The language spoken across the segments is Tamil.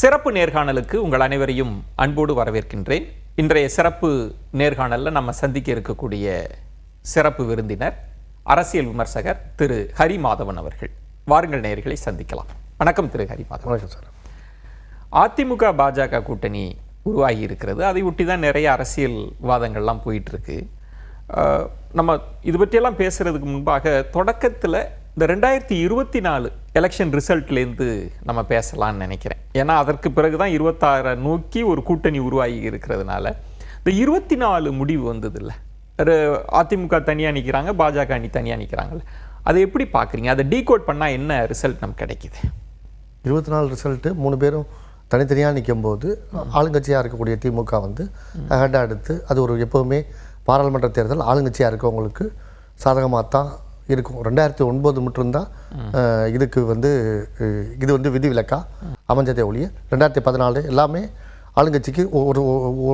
சிறப்பு நேர்காணலுக்கு உங்கள் அனைவரையும் அன்போடு வரவேற்கின்றேன். இன்றைய சிறப்பு நேர்காணலில் நம்ம சந்திக்க இருக்கக்கூடிய சிறப்பு விருந்தினர் அரசியல் விமர்சகர் திரு ஹரி மாதவன் அவர்கள். வாருங்கள் நேயர்களை சந்திக்கலாம். வணக்கம் திரு ஹரி மாதவன். வணக்கம் சார். அதிமுக பாஜக கூட்டணி உருவாகி இருக்கிறது. அதை ஒட்டி தான் நிறைய அரசியல் விவாதங்கள்லாம் போயிட்டு இருக்கு. நம்ம இது பற்றியெல்லாம் பேசுறதுக்கு முன்பாக தொடக்கத்தில் இந்த 2024 எலெக்ஷன் ரிசல்ட்லேருந்து நம்ம பேசலாம்னு நினைக்கிறேன். ஏன்னா அதற்கு பிறகு தான் 26 நோக்கி ஒரு கூட்டணி உருவாகி இருக்கிறதுனால இந்த 24 முடிவு வந்தது இல்லை. அதிமுக தனியாக நிற்கிறாங்க, பாஜக அணி தனியாக நிற்கிறாங்கல்ல, அதை எப்படி பார்க்குறீங்க? அதை டீகோட் பண்ணால் என்ன ரிசல்ட் நமக்கு கிடைக்குது? 24 ரிசல்ட்டு 3 பேரும் தனித்தனியாக நிற்கும்போது ஆளுங்கட்சியாக இருக்கக்கூடிய திமுக வந்து ஹெட்டாக எடுத்து அது ஒரு எப்போவுமே பாராளுமன்ற தேர்தல் ஆளுங்கட்சியாக இருக்கவங்களுக்கு சாதகமாக தான் இருக்கும். 2009 மட்டும்தான் இதுக்கு வந்து இது வந்து விதிவிலக்கா அமைஞ்சதே ஒழிய 2014 எல்லாமே ஆளுங்கட்சிக்கு ஒரு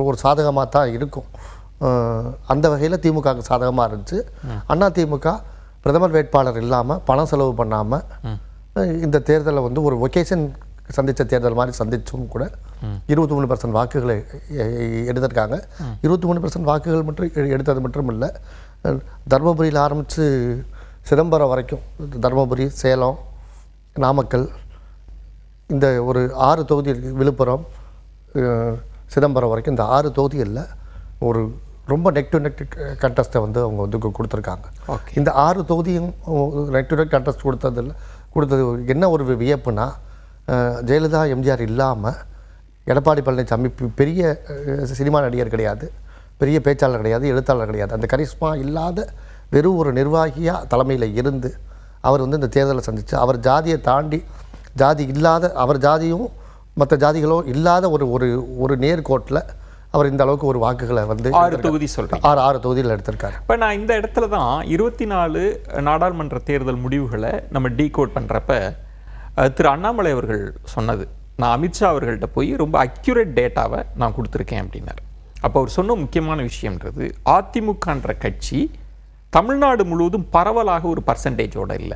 ஒரு சாதகமாக தான் இருக்கும். அந்த வகையில் திமுகவுக்கு சாதகமாக இருந்துச்சு. அதிமுக பிரதமர் வேட்பாளர் இல்லாமல் பணம் செலவு பண்ணாமல் இந்த தேர்தலை வந்து ஒரு ஒகேஷன் சந்தித்த தேர்தல் மாதிரி சந்திச்சும் கூட 23% வாக்குகளை எடுத்திருக்காங்க. 23% வாக்குகள் மட்டும் எடுத்தது மட்டும் இல்லை, தர்மபுரியில் ஆரம்பித்து சிதம்பரம் வரைக்கும், தர்மபுரி, சேலம், நாமக்கல், இந்த ஒரு 6 தொகுதி விழுப்புரம், சிதம்பரம் வரைக்கும் இந்த 6 தொகுதிகளில் ஒரு ரொம்ப நெக் டு நெக் கண்டஸ்ட்டை வந்து அவங்க வந்து கொடுத்துருக்காங்க. இந்த 6 தொகுதியும் நெக் டு நெக் கண்டஸ்ட் கொடுத்தது என்ன ஒரு வியப்புனா, ஜெயலலிதா எம்ஜிஆர் இல்லாமல் எடப்பாடி பழனிசாமி பெரிய சினிமா நடிகர் கிடையாது, பெரிய பேச்சாளர் கிடையாது, எழுத்தாளர் கிடையாது, அந்த கரிஸ்மா இல்லாத வெறும் ஒரு நிர்வாகியாக தலைமையில் இருந்து அவர் வந்து இந்த தேர்தலை சந்தித்து அவர் ஜாதியை தாண்டி ஜாதி இல்லாத அவர் ஜாதியும் மற்ற ஜாதிகளோ இல்லாத ஒரு ஒரு ஒரு நேர்கோட்டில் அவர் இந்த அளவுக்கு ஒரு வாக்குகளை வந்து 6 தொகுதி சொல்கிறேன், 6 தொகுதியில் எடுத்திருக்காரு. இப்போ நான் இந்த இடத்துல தான் 24 நாடாளுமன்ற தேர்தல் முடிவுகளை நம்ம டீகோட் பண்ணுறப்ப திரு அண்ணாமலை அவர்கள் சொன்னது, நான் அமித்ஷா அவர்கள்ட்ட போய் ரொம்ப அக்யூரேட் டேட்டாவை நான் கொடுத்துருக்கேன் அப்படின்னார். அப்போ அவர் சொன்ன முக்கியமான விஷயம்ன்றது, அதிமுகன்ற கட்சி தமிழ்நாடு முழுவதும் பரவலாக ஒரு பர்சன்டேஜோடு இல்லை.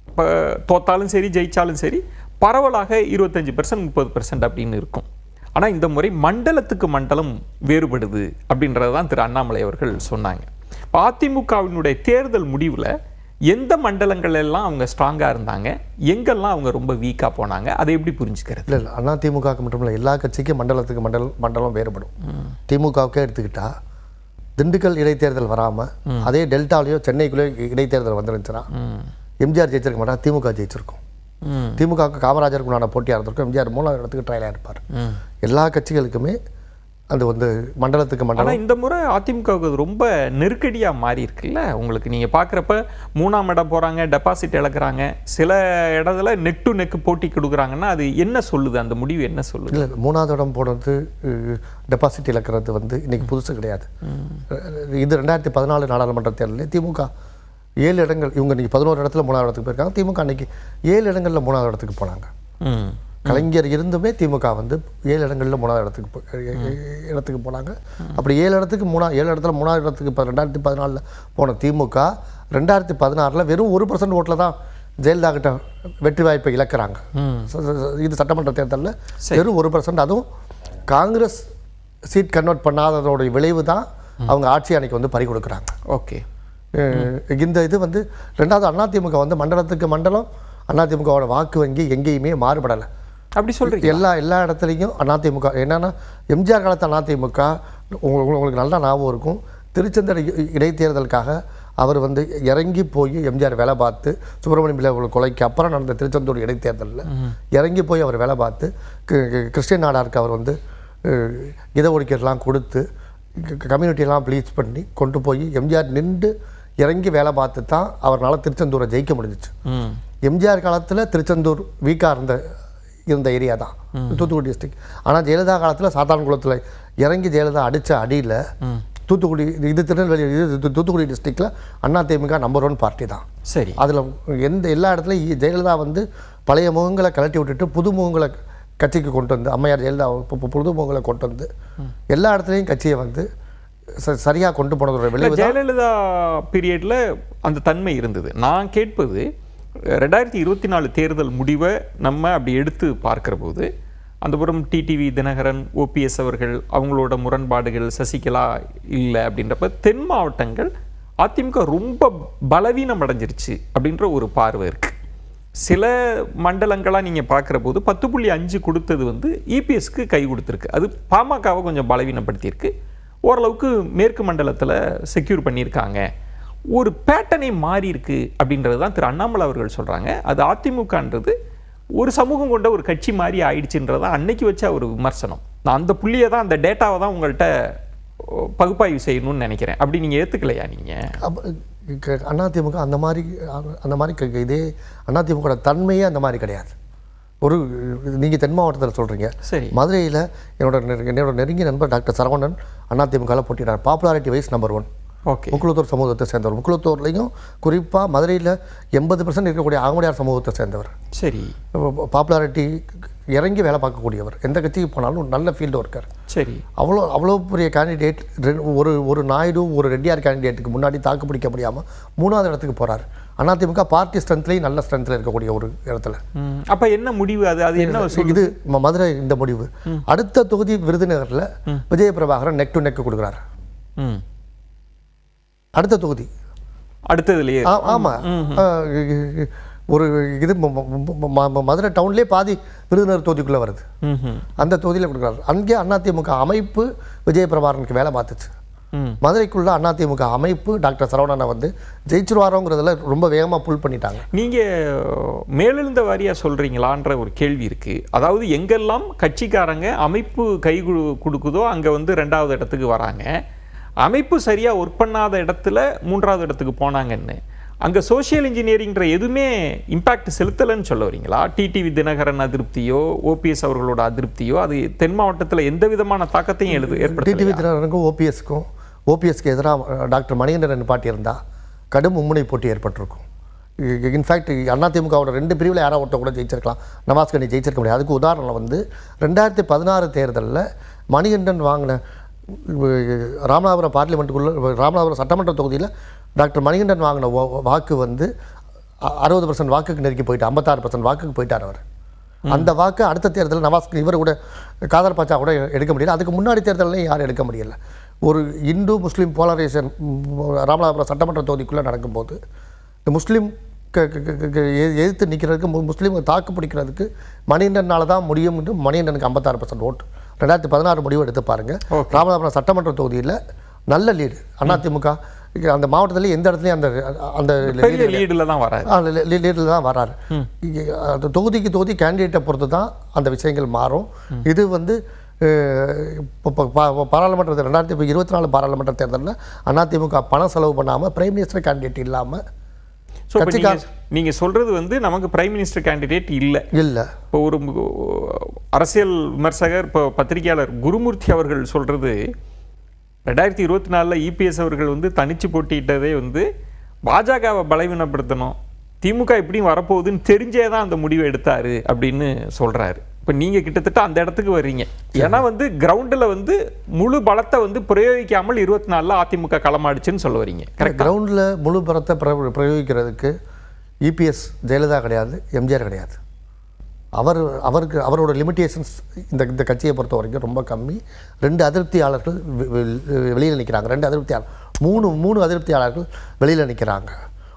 இப்போ தோத்தாலும் சரி ஜெயித்தாலும் சரி பரவலாக 25% 30% அப்படின்னு இருக்கும். ஆனால் இந்த முறை மண்டலத்துக்கு மண்டலம் வேறுபடுது அப்படின்றது தான் திரு அண்ணாமலை அவர்கள் சொன்னாங்க. இப்போ அதிமுகவினுடைய தேர்தல் முடிவில் எந்த மண்டலங்கள் எல்லாம் அவங்க ஸ்ட்ராங்காக இருந்தாங்க, எங்கெல்லாம் அவங்க ரொம்ப வீக்காக போனாங்க, அதை எப்படி புரிஞ்சுக்கிறது? இல்லை அதிமுகவுக்கு மட்டும் இல்லை, எல்லா கட்சிக்கும் மண்டலத்துக்கு மண்டலம் வேறுபடும். திமுகவுக்கே எடுத்துக்கிட்டா திண்டுக்கல் இடைத்தேர்தல் வராமல் அதே டெல்டாலேயோ சென்னைக்குள்ளேயோ இடைத்தேர்தல் வந்துருந்துச்சுன்னா எம்ஜிஆர் ஜெயிச்சிருக்க மாட்டா, திமுக ஜெயிச்சிருக்கும். திமுகவுக்கு காமராஜருக்கு உண்டான போட்டியாக இருந்திருக்கும், எம்ஜிஆர் 3வது இடத்துக்கு ட்ரையலாக இருப்பார். எல்லா கட்சிகளுக்குமே அது வந்து மண்டலத்துக்கு மண்டலம். இந்த முறை அதிமுகவுக்கு ரொம்ப நெருக்கடியாக மாறி இருக்குல்ல உங்களுக்கு. நீங்கள் பார்க்குறப்ப 3ஆம் இடம் போகிறாங்க, டெபாசிட் இழக்கிறாங்க, சில இடத்துல நெக் டு நெக் போட்டி கொடுக்குறாங்கன்னா அது என்ன சொல்லுது? அந்த முடிவு என்ன சொல்லுது? இல்லை, 3வது இடம் போடுறது டெபாசிட் இழக்கிறது வந்து இன்றைக்கி புதுசு கிடையாது. இது 2014 நாடாளுமன்ற தேர்தலில் திமுக 7 இடங்கள், இவங்க இன்றைக்கி 11 இடத்துல 3வது இடத்துக்கு போயிருக்காங்க. திமுக அன்றைக்கி 7 இடங்களில் 3வது இடத்துக்கு போனாங்க. கலைஞர் இருந்துமே திமுக வந்து 7 இடங்களில் 3வது இடத்துக்கு போனாங்க. அப்படி 7 இடத்துல 3வது இடத்துக்கு இப்போ 2014 போன திமுக 2016 வெறும் 1% ஓட்டில் தான் ஜெயலலிதா கிட்ட வெற்றி வாய்ப்பை இழக்கிறாங்க. இது சட்டமன்ற தேர்தலில் வெறும் 1%, அதுவும் காங்கிரஸ் சீட் கன்வெர்ட் பண்ணாததோடைய விளைவு தான் அவங்க ஆட்சி அன்னைக்கு வந்து பறி கொடுக்குறாங்க. ஓகே, இந்த இது வந்து 2வது அதிமுக வந்து மண்டலத்துக்கு மண்டலம் அதிமுகவோட வாக்கு வங்கி எங்கேயுமே மாறுபடலை. அப்படி சொல்கிறீங்க? எல்லா இடத்துலையும் அதிமுக என்னென்னா, எம்ஜிஆர் காலத்து அதிமுக உங்களுக்கு நல்லா ஞாபகம் இருக்கும், திருச்செந்தூர் இடைத்தேர்தலுக்காக அவர் வந்து இறங்கி போய் எம்ஜிஆர் வேலை பார்த்து, சுப்பிரமணியம் பிள்ளை கொலைக்கு அப்புறம் நடந்த திருச்செந்தூர் இடைத்தேர்தலில் இறங்கி போய் அவர் வேலை பார்த்து கிறிஸ்டியன் நாடாருக்கு அவர் வந்து இடஒதுக்கீடுலாம் கொடுத்து கம்யூனிட்டியெல்லாம் ப்ளீச் பண்ணி கொண்டு போய் எம்ஜிஆர் நின்று இறங்கி வேலை பார்த்து தான் அவரால் திருச்செந்தூரை ஜெயிக்க முடிஞ்சிச்சு. எம்ஜிஆர் காலத்தில் திருச்செந்தூர் வீக்காக இருந்த ஏரியா தான் தூத்துக்குடி டிஸ்ட்ரிக்ட். ஆனால் ஜெயலலிதா காலத்தில் சாத்தான்குளத்தில் இறங்கி ஜெயலலிதா அடித்த அடியில் தூத்துக்குடி, இது திருநெல்வேலி, இது தூத்துக்குடி டிஸ்ட்ரிக்டில் அதிமுக நம்பர் 1 பார்ட்டி தான். சரி, அதில் எல்லா இடத்துலையும் ஜெயலலிதா வந்து பழைய முகங்களை கழட்டி விட்டுட்டு புது முகங்களை கட்சிக்கு கொண்டு வந்து, அம்மையார் ஜெயலலிதா புது முகங்களை கொண்டு வந்து எல்லா இடத்துலையும் கட்சியை வந்து சரியாக கொண்டு போனதோட விளைவு. ஜெயலலிதா பீரியடில் அந்த தன்மை இருந்தது. நான் கேட்பது 2024 தேர்தல் முடிவை நம்ம அப்படி எடுத்து பார்க்கிற போது அந்த புறம் டிடிவி தினகரன், ஓபிஎஸ் அவர்கள், அவங்களோட முரண்பாடுகள், சசிகலா இல்லை அப்படின்றப்ப தென் மாவட்டங்கள் அதிமுக ரொம்ப பலவீனம் அடைஞ்சிருச்சு அப்படின்ற ஒரு பார்வை இருக்கு. சில மண்டலங்களாக நீங்கள் பார்க்குற போது 10.5 கொடுத்தது வந்து இபிஎஸ்க்கு கை கொடுத்துருக்கு. அது பாமகவை கொஞ்சம் பலவீனப்படுத்தியிருக்கு. ஓரளவுக்கு மேற்கு மண்டலத்தில் செக்யூர் பண்ணியிருக்காங்க. ஒரு பேட்டர்னே மாறி இருக்கு அப்படின்றது தான் திரு அண்ணாமலை அவர்கள் சொல்கிறாங்க. அது அதிமுகன்றது ஒரு சமூகம் கொண்ட ஒரு கட்சி மாதிரி ஆயிடுச்சுன்றதா அன்னைக்கு வச்ச ஒரு விமர்சனம். நான் அந்த புள்ளியை தான், அந்த டேட்டாவை தான் உங்கள்கிட்ட பகுப்பாய்வு செய்யணும்னு நினைக்கிறேன். அப்படி நீங்கள் ஏற்றுக்கலையா? நீங்கள் அதிமுக அந்த மாதிரி இதே அதிமுக தன்மையே அந்த மாதிரி கிடையாது. ஒரு நீங்கள் தென் மாவட்டத்தில் சொல்கிறீங்க. சரி. மதுரையில் என்னோட நெருங்கிய நண்பர் டாக்டர் சரவணன் அதிமுகவில் போட்டிட்டார். Popularity wise number 1. ஓகே. முக்குளத்தூர் சமூகத்தை சேர்ந்தவர். முக்குளத்தூர்லையும் குறிப்பாக மதுரையில் 80% இருக்கக்கூடிய ஆங்கடியார் சமூகத்தை சேர்ந்தவர். சரி. பாப்புலாரிட்டி இறங்கி வேலை பார்க்கக்கூடியவர். எந்த கட்சிக்கு போனாலும் நல்ல ஃபீல்டு ஒர்க்கர். சரி. அவ்வளோ பெரிய கேண்டிடேட். ஒரு நாயுடு ஒரு ரெட்டியார் கேண்டிடேட்டுக்கு முன்னாடி தாக்கு பிடிக்க முடியாமல் 3வது இடத்துக்கு போகிறார். அதிமுக பார்ட்டி ஸ்ட்ரென்த்லேயும் நல்ல ஸ்ட்ரென்த்தில் இருக்கக்கூடிய ஒரு இடத்துல. அப்போ என்ன முடிவு? அது என்ன இது மதுரை இந்த முடிவு. அடுத்த தொகுதி விருதுநகரில் Vijaya Prabhakaran neck to neck கொடுக்குறாரு. அடுத்த தொகுதி அடுத்ததுலேயே. ஆமாம். ஒரு இது மதுரை டவுன்லேயே பாதி விருதுநகர் தொகுதிக்குள்ளே வருது. அந்த தொகுதியில் கொடுக்குறாரு. அங்கே அதிமுக அமைப்பு விஜய பிரபாகரனுக்கு வேலை பார்த்துச்சு. மதுரைக்குள்ள அதிமுக அமைப்பு டாக்டர் சரவணனை வந்து ஜெயிச்சிருவாரோங்கிறதுல ரொம்ப வேகமாக புல் பண்ணிட்டாங்க. நீங்கள் மேலெழுந்த வாரியாக சொல்கிறீங்களான்ற ஒரு கேள்வி இருக்குது. அதாவது எங்கெல்லாம் கட்சிக்காரங்க அமைப்பு கை கொடுக்குதோ அங்கே வந்து 2வது இடத்துக்கு வராங்க. அமைப்பு சரியாக ஒர்க் பண்ணாத இடத்துல 3வது இடத்துக்கு போனாங்கன்னு அங்கே சோஷியல் இன்ஜினியரிங்கிற எதுவுமே இம்பேக்ட் செலுத்தலைன்னு சொல்ல வரீங்களா? டிடிவி தினகரன் அதிருப்தியோ ஓபிஎஸ் அவர்களோட அதிருப்தியோ அது தென் மாவட்டத்தில் எந்த விதமான தாக்கத்தையும் ஏற்படுத்த? டிடிவி தினகரனுக்கும் ஓபிஎஸ்க்கு எதிராக டாக்டர் மணிகண்டன் பாட்டி இருந்தால் கடும் மும்முனை போட்டி ஏற்பட்டிருக்கும். இன்ஃபேக்ட் அதிமுகவோட 2 பிரிவில் யாராவது ஒருத்த கூட ஜெயிச்சிருக்கலாம். நவாஸ்கனி ஜெயிச்சிருக்க முடியாது. அதுக்கு உதாரணம் வந்து 2016 தேர்தலில் மணிகண்டன் வாங்கின ராமநாதபுரம் பார்லிமெண்ட்டுக்குள்ளே ராமநாதபுரம் சட்டமன்ற தொகுதியில் டாக்டர் மணிகண்டன் வாங்கின வாக்கு வந்து 60% வாக்குக்கு நெருக்கி போயிட்டு 56% வாக்குக்கு போயிட்டார் அவர். அந்த வாக்கு அடுத்த தேர்தலில் நவாஸ் இவர் கூட காதர் பாச்சா கூட எடுக்க முடியல. அதுக்கு முன்னாடி தேர்தலையும் யாரும் எடுக்க முடியல. ஒரு இந்து முஸ்லீம் போலரைசேஷன் ராமநாதபுரம் சட்டமன்ற தொகுதிக்குள்ளே நடக்கும்போது இந்த முஸ்லீம் எதிர்த்து நிற்கிறதுக்கு முஸ்லீம் தாக்கு பிடிக்கிறதுக்கு மணிகண்டனால் தான் முடியும் என்று மணிகண்டனுக்கு 56% ஓட்டு. 2016 முடிவு எடுத்து பாருங்கள். ராமநாதபுரம் சட்டமன்ற தொகுதியில் நல்ல லீடு அதிமுக அந்த மாவட்டத்தில் எந்த இடத்துலையும் அந்த லீடில் தான் வராரு. லீடில் தான் வராரு. அந்த தொகுதிக்கு தொகுதி கேண்டிடேட்டை பொறுத்து தான் அந்த விஷயங்கள் மாறும். இது வந்து பாராளுமன்ற 2024 பாராளுமன்ற தேர்தலில் அதிமுக பணம் செலவு பண்ணாமல் பிரைம் மினிஸ்டர் கேண்டிடேட் இல்லாமல் நீங்க சொல்றது வந்து நமக்கு பிரைம் மினிஸ்டர் கேண்டிடேட் இல்லை. இப்போ ஒரு அரசியல் விமர்சகர், இப்போ பத்திரிகையாளர் குருமூர்த்தி அவர்கள் சொல்றது 2024 இபிஎஸ் அவர்கள் வந்து தனிச்சு போட்டிட்டதே வந்து பாஜகவை பலவீனப்படுத்தணும், திமுக இப்படியும் வரப்போகுதுன்னு தெரிஞ்சே தான் அந்த முடிவை எடுத்தாரு அப்படின்னு சொல்றாரு. இப்போ நீங்கள் கிட்டத்தட்ட அந்த இடத்துக்கு வர்றீங்க. ஏன்னா வந்து கிரவுண்டில் வந்து முழு பலத்தை வந்து பிரயோகிக்காமல் 24 அதிமுக களமாடுச்சுன்னு சொல்ல வரீங்க. கிரவுண்டில் முழு பலத்தை பிரயோகிக்கிறதுக்கு இபிஎஸ் ஜெயலலிதா கிடையாது, எம்ஜிஆர் கிடையாது. அவரோட லிமிட்டேஷன்ஸ் இந்த கட்சியை பொறுத்த வரைக்கும் ரொம்ப கம்மி. 2 அதிருப்தியாளர்கள் வெளியில் நிற்கிறாங்க. 2 அதிருப்தியாளர் 3 அதிருப்தியாளர்கள் வெளியில் நிற்கிறாங்க.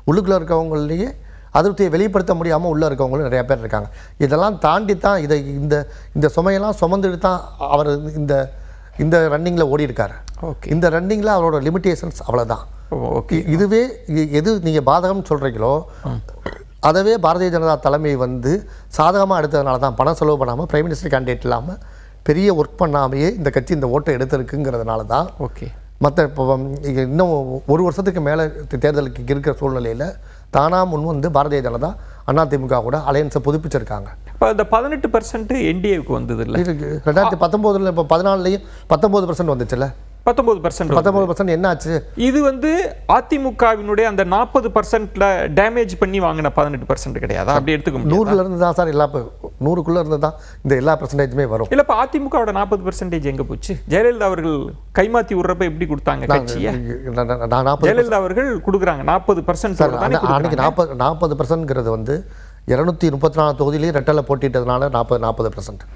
உள்ளுக்குள்ளே இருக்கவங்களையே அதிருப்தியை வெளிப்படுத்த முடியாமல் உள்ளே இருக்கவங்களும் நிறையா பேர் இருக்காங்க. இதெல்லாம் தாண்டி தான் இந்த சுமையெல்லாம் சுமந்துட்டு தான் அவர் இந்த ரன்னிங்கில் ஓடி இருக்கார். இந்த ரன்னிங்கில் அவரோட லிமிட்டேஷன்ஸ் அவ்வளோதான். இதுவே எது நீங்கள் பாதகம்னு சொல்கிறீங்களோ அதவே பாரதிய ஜனதா தலைமை வந்து சாதகமாக எடுத்ததுனால தான் பணம் செலவு பண்ணாமல் பிரைம் மினிஸ்டர் கேண்டிடேட் இல்லாமல் பெரிய ஒர்க் பண்ணாமையே இந்த கட்சி இந்த ஓட்டை எடுத்திருக்குங்கிறதுனால தான். மற்ற இப்போ இன்னும் 1 வருஷத்துக்கு மேலே தேர்தலுக்கு இருக்கிற சூழ்நிலையில் தானாக முன் வந்து பாரதிய ஜனதா அதிமுக கூட அலையன்ஸை புதுப்பிச்சிருக்காங்க. இப்போ இந்த 18% என்டிஏவுக்கு வந்தது இல்லை 2019 இப்போ 14லையும் 19% வந்துச்சுல்ல. 19% என்ன ஆச்சு? இது வந்து அதிமுகவினுடைய அந்த 40%ல டேமேஜ் பண்ணி வாங்கின 18% கிடையாது. அப்படி எடுத்துக்க முடியும். 100ல இருந்து தான் சார் எல்லா 100க்குள்ள இருந்து தான் இந்த எல்லா பர்சன்டேஜுமே வரும். இல்ல இப்போ அதிமுகவோட 40% எங்க போச்சு? ஜெயலலிதா அவர்கள் கைமாத்தி விடுறப்ப எப்படி கொடுத்தாங்க கட்சியை? ஜெயலலிதா அவர்கள் கொடுக்குறாங்க 40%. அன்னைக்கு 40%ங்கிறது வந்து 234 தொகுதியிலேயே ரெட்டலை போட்டிட்டதுனால 40%.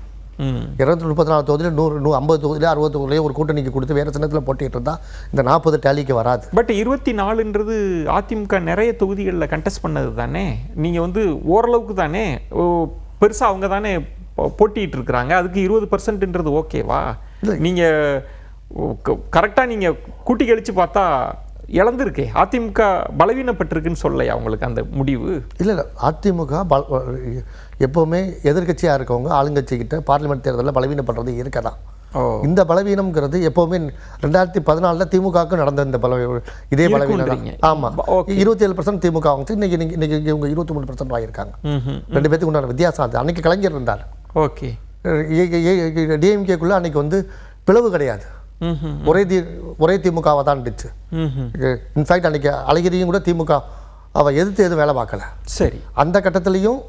234 தொகுதியில் 150 தொகுதியிலே 60 தொகுதியிலே ஒரு கூட்டணிக்கு கொடுத்து வேறு சின்னத்தில் போட்டிட்டு இருந்தால் இந்த 40 டேலிக்கு வராது. பட் 24ன்றது அதிமுக நிறைய தொகுதிகளில் கண்டெஸ்ட் பண்ணது தானே. நீங்கள் வந்து ஓரளவுக்கு தானே பெருசாக அவங்க தானே போட்டிட்டு இருக்கிறாங்க. அதுக்கு 20%ன்றது ஓகேவா? நீங்கள் கரெக்டாக நீங்கள் கூட்டி கழித்து பார்த்தா இழந்திருக்கே. அதிமுக பலவீனப்பட்டிருக்குன்னு சொல்லலையா உங்களுக்கு அந்த முடிவு? இல்லை அதிமுக எப்போவுமே எதிர்கட்சியாக இருக்கவங்க ஆளுங்கட்சிக்கிட்ட பார்லிமெண்ட் தேர்தலில் பலவீனப்படுறது இருக்க தான். இந்த பலவீனம்ங்கிறது எப்போவுமே 2014 திமுகவுக்கு நடந்த இந்த இதே பலவீனம். ஆமாம், 27% திமுக வாங்கிச்சு. இன்னைக்கு இவங்க 23% வாங்கியிருக்காங்க. 2 பேத்துக்கு உண்டான வித்தியாசம் அது. அன்னைக்கு கலைஞர் இருந்தார். ஓகே, டிஎம்கேக்குள்ளே அன்னைக்கு வந்து பிளவு கிடையாது, ஒரே திமுகவை தான் இருந்துச்சு. இன்ஃபேக்ட் அன்னைக்கு அழகிரியும் கூட திமுக அவள் எதிர்த்து எதுவும் வேலை பார்க்கல. சரி, அந்த கட்டத்திலையும்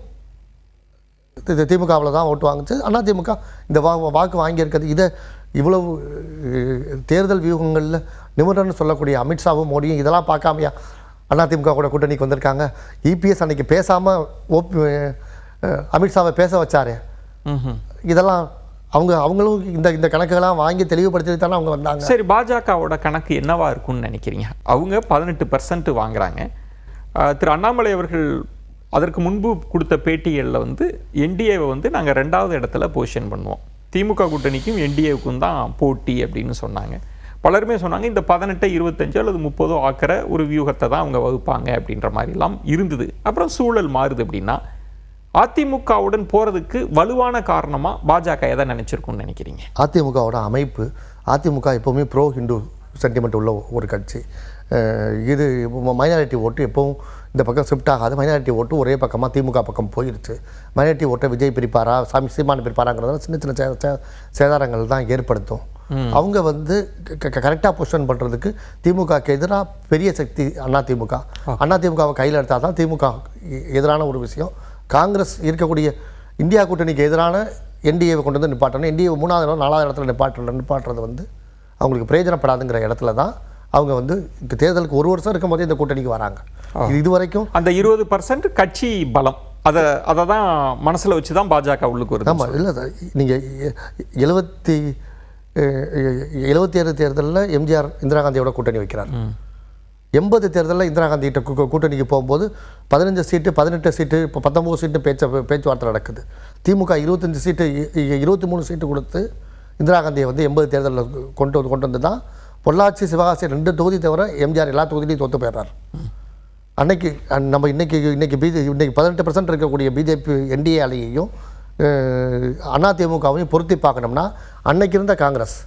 திமுகவில் தான் ஓட்டு வாங்குச்சு. அதிமுக இந்த வாக்கு வாங்கியிருக்கிறது. இதை இவ்வளவு தேர்தல் வியூகங்களில் நிபுணர்னு சொல்லக்கூடிய அமித்ஷாவும் மோடியும் இதெல்லாம் பார்க்காமையா அதிமுக கூட கூட்டணிக்கு வந்திருக்காங்க. இபிஎஸ் அன்னைக்கு பேசாமல் அமித்ஷாவை பேச வச்சாரு. இதெல்லாம் அவங்களும் இந்த கணக்குகள்லாம் வாங்கி தெளிவுபடுத்தி தானே அவங்க வந்தாங்க. சரி, பாஜகவோட கணக்கு என்னவா இருக்கும்னு நினைக்கிறீங்க? அவங்க 18% வாங்குறாங்க. திரு அண்ணாமலை அவர்கள் அதற்கு முன்பு கொடுத்த பேட்டிகளில் வந்து என்டிஏவை வந்து நாங்கள் 2வது இடத்துல பொசிஷன் பண்ணுவோம், திமுக கூட்டணிக்கும் என்டிஏவுக்கும் தான் போட்டி அப்படின்னு சொன்னாங்க. பலருமே சொன்னாங்க இந்த 18, 25 அல்லது 30 ஆக்கிற ஒரு வியூகத்தை தான் அவங்க வகுப்பாங்க அப்படின்ற மாதிரிலாம் இருந்தது. அப்புறம் சூழல் மாறுது அப்படின்னா அதிமுகவுடன் போகிறதுக்கு வலுவான காரணமாக பாஜக எதை நினச்சிருக்குன்னு நினைக்கிறீங்க? அதிமுகவோட அமைப்பு. அதிமுக எப்போவுமே ப்ரோ ஹிந்து சென்டிமெண்ட் உள்ள ஒரு கட்சி. இது மைனாரிட்டி ஓட்டு எப்போவும் இந்த பக்கம் ஷிஃப்ட் ஆகாது. மைனாரிட்டி ஓட்டு ஒரே பக்கமாக திமுக பக்கம் போயிடுச்சு. மைனாரிட்டி ஓட்டை விஜய் பிரிப்பாரா சீமான் பிரிப்பாராங்கிறத சின்ன சின்ன சேதாரங்கள் தான் ஏற்படுத்தும். அவங்க வந்து கரெக்டாக பொசிஷன் பண்ணுறதுக்கு திமுகக்கு எதிராக பெரிய சக்தி அதிமுகவை கையில் எடுத்தால் தான் திமுக எதிரான ஒரு விஷயம். காங்கிரஸ் இருக்கக்கூடிய இந்தியா கூட்டணிக்கு எதிரான என்டிஏவை கொண்டு வந்து நிப்பாட்டணும். என்டிஏ 3வது இடம் 4வது இடத்துல நிப்பாட்டுறது வந்து அவங்களுக்கு பிரயோஜனப்படாதுங்கிற இடத்துல தான் அவங்க வந்து தேர்தலுக்கு 1 வருஷம் இருக்கும் போதே இந்த கூட்டணிக்கு வராங்க. இது வரைக்கும் அந்த 20% கட்சி பலம் அதை தான் மனசில் வச்சு தான் பாஜக உள்ளுக்கு வருது. ஆமாம், இல்லை நீங்கள் 77 தேர்தலில் எம்ஜிஆர் இந்திரா காந்தியோட கூட்டணி வைக்கிறார். 80 தேர்தலில் இந்திரா காந்தி கிட்ட கூட்டணிக்கு போகும்போது 15 சீட்டு 18 சீட்டு இப்போ 19 சீட்டு பேச்சுவார்த்தை நடக்குது. திமுக 25 சீட்டு 23 சீட்டு கொடுத்து இந்திரா காந்தியை வந்து 80 தேர்தலில் கொண்டு வந்து தான் பொள்ளாச்சி சிவகாசி 2 தொகுதி தவிர எம்ஜிஆர் எல்லா தொகுதியிலையும் தோற்று போயிடுறார். அன்னைக்கு நம்ம இன்னைக்கு 18% இருக்கக்கூடிய பிஜேபி என்டிஏ அலையையும் அதிமுகவையும் பொருத்தி பார்க்கணும்னா அன்னைக்கு இருந்த காங்கிரஸ்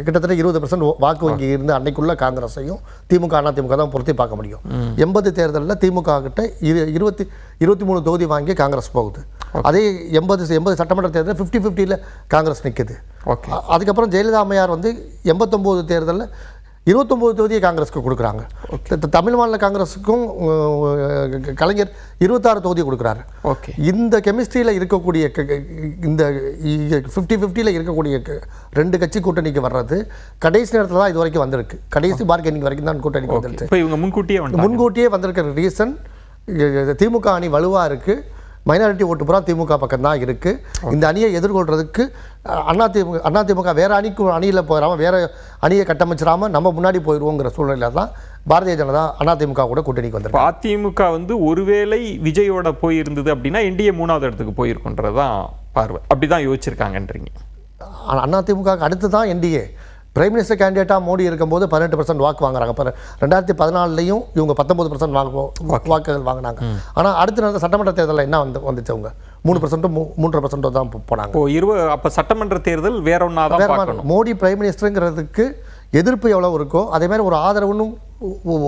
கிட்டத்தட்ட 20% வாக்கு வங்கி இருந்து அன்னைக்குள்ள காங்கிரஸையும் அதிமுக தான் பொருத்தி பார்க்க முடியும். 80 தேர்தலில் திமுக கிட்ட 23 தொகுதி வாங்கி காங்கிரஸ் போகுது. அதே 80 சட்டமன்ற தேர்தலில் 50-50 காங்கிரஸ் நிற்குது. அதுக்கப்புறம் ஜெயலலிதா அம்மையார் வந்து 89 தேர்தலில் 29 தொகுதியை காங்கிரஸுக்கு கொடுக்குறாங்க. தமிழ் மாநில காங்கிரஸுக்கும் கலைஞர் 26 தொகுதி கொடுக்குறாரு. இந்த கெமிஸ்ட்ரியில் இருக்கக்கூடிய இந்த 50-50 இருக்கக்கூடிய 2 கட்சி கூட்டணிக்கு வர்றது கடைசி நேரத்தில் தான் இது வரைக்கும் வந்திருக்கு. கடைசி பார்கெனிங் வரைக்கும் தான் கூட்டணிக்கு வந்துருக்கு. இப்போ இவங்க முன்கூட்டியே வந்திருக்கிற ரீசன் திமுக அணி வலுவாக இருக்குது. மைனாரிட்டி ஓட்டு பூரா திமுக பக்கம் தான் இருக்குது. இந்த அணியை எதிர்கொள்கிறதுக்கு அதிமுக வேறு அணியில் போயிடாமல் வேறு அணியை கட்டமைச்சிடாமல் நம்ம முன்னாடி போயிடுவோங்கிற சூழ்நிலையில் தான் பாரதிய ஜனதா அதிமுக கூட கூட்டணிக்கு வந்துருக்கு. அதிமுக வந்து ஒருவேளை விஜயோட போயிருந்தது அப்படின்னா என்டிஏ 3வது இடத்துக்கு போயிருக்குன்றது தான் பார்வை. அப்படி தான் யோசிச்சிருக்காங்கன்றீங்க? அதிமுக அடுத்து தான் என்டிஏ. பிரைம் மினிஸ்டர் கேண்டிடேட்டாக மோடி இருக்கும்போது 18% வாக்கு வாங்குறாங்க. இப்போ 2014 இவங்க 19% வாக்குகள் வாங்கினாங்க. ஆனால் அடுத்த நடந்த சட்டமன்ற தேர்தலில் என்ன வந்துச்சு? அவங்க 3% 3.5% தான் போனாங்க. அப்போ சட்டமன்ற தேர்தல் வேற ஒன்றா மோடி பிரைம் மினிஸ்டருங்கிறதுக்கு எதிர்ப்பு எவ்வளோ இருக்கோ அதே மாதிரி ஒரு ஆதரவுன்னு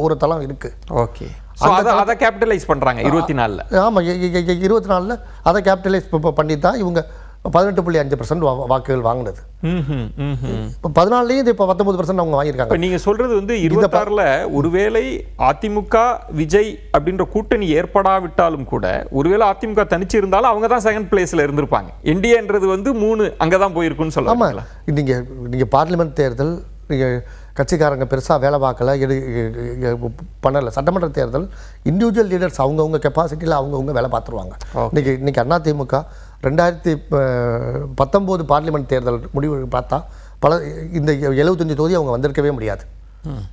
ஒரு தளம் இருக்கு. ஓகே, அதை கேபிட்டலைஸ் பண்ணுறாங்க 24. ஆமாம், 24 அதை கேபிட்டலைஸ் பண்ணி தான் இவங்க 18.5% வாக்குகள் வாங்கினது. இப்போ 14 இப்போ 19% அவங்க வாங்கியிருக்காங்க. இப்போ நீங்கள் சொல்கிறது வந்து 26ல் ஒருவேளை அதிமுக விஜய் அப்படின்ற கூட்டணி ஏற்படாவிட்டாலும் கூட ஒருவேளை அதிமுக தனிச்சு இருந்தாலும் அவங்க தான் செகண்ட் பிளேஸில் இருந்திருப்பாங்க. என்டிஏன்றது வந்து 3 அங்கே தான் போயிருக்குன்னு சொல்லலாம். ஆமாம், நீங்கள் பார்லிமெண்ட் தேர்தல் நீங்கள் கட்சிக்காரங்க பெருசாக வேலை பார்க்கல பண்ணலை. சட்டமன்ற தேர்தல் இண்டிவிஜுவல் லீடர்ஸ் அவங்கவுங்க கெப்பாசிட்டியில் அவங்கவுங்க வேலை பார்த்துருவாங்க. இன்னைக்கு அதிமுக 2019 பார்லிமெண்ட் தேர்தல் முடிவு பார்த்தா இந்த 75 தொகுதி அவங்க வந்திருக்கவே முடியாது.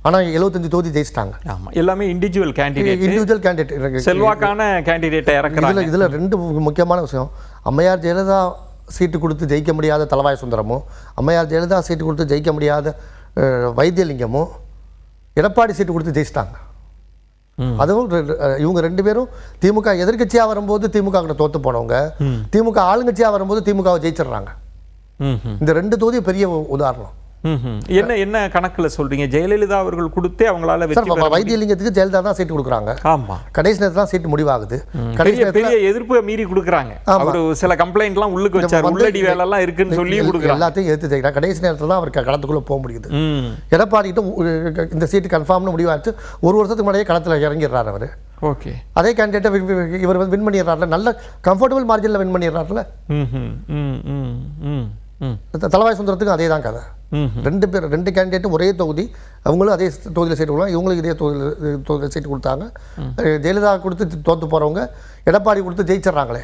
ஆனால் 75 தொகுதி ஜெயிச்சிட்டாங்க. ஆமாம், எல்லாமே இண்டிவிஜுவல் கேண்டிடேட், செல்வாக்கான கேண்டிடேட்டை இறக்குறாங்க. இதில் 2 முக்கியமான விஷயம். அம்மையார் ஜெயலலிதா சீட்டு கொடுத்து ஜெயிக்க முடியாத தலவாய் சுந்தரமும், அம்மையார் ஜெயலலிதா சீட்டு கொடுத்து ஜெயிக்க முடியாத வைத்தியலிங்கமும் எடப்பாடி சீட்டு கொடுத்து ஜெயிச்சிட்டாங்க. அதுவும் இவங்க 2 பேரும் திமுக எதிர்கட்சியாக வரும்போது திமுக கிட்ட தோத்து போனவங்க, திமுக ஆளுங்கட்சியாக வரும்போது திமுகவை ஜெயிச்சிடுறாங்க. இந்த 2 தொகுதி பெரிய உதாரணம். என்ன கணக்குல சொல்றீங்க? ஜெயலலிதா அவர்கள் கொடுத்தே அவங்களால வைத்தியலிங்கத்துக்கு ஜெயலலிதா தான் சீட்டு கொடுக்குறாங்க. ஆமா, கடைசி நேரத்தில் தான் சீட்டு முடிவாகுது. பெரிய எதிர்ப்பு மீறி கொடுக்குறாங்க. அவர் சில கம்ப்ளைண்ட்லாம் உள்ளுக்கு வச்சார், உள்ளடி வேலை எல்லாம் இருக்குன்னு சொல்லி கொடுக்குறாங்க. எல்லாத்தையும் எடுத்து ஜெயிக்கிறாங்க. கடைசி நேரத்தில் தான் அவர் களத்துக்குள்ள போக முடியுது. எடப்பாடி கிட்ட இந்த சீட்டு கன்ஃபார்ம்னு முடிவாச்சு. 1 வருஷத்துக்கு முன்னாடியே களத்தில் இறங்கிடுறாரு அவர். ஓகே, அதே கேண்டிடேட்டை இவர் வின் பண்ணிடுறாருல, நல்ல கம்ஃபர்டபுள் மார்ஜினில் வின் பண்ணிடுறாருல. தலவாய் சுந்தரத்துக்கு அதே தான் கதை. 2 கேண்டிடேட்டும் ஒரே தொகுதி, அவங்களும் அதே தொகுதியில் சீட்டு கொடுக்கலாம், இவங்களுக்கு இதே தொகுதியில் சீட்டு கொடுத்தாங்க. ஜெயலலிதா கொடுத்து தோற்று போகிறவங்க எடப்பாடி கொடுத்து ஜெயிச்சிட்றாங்களே.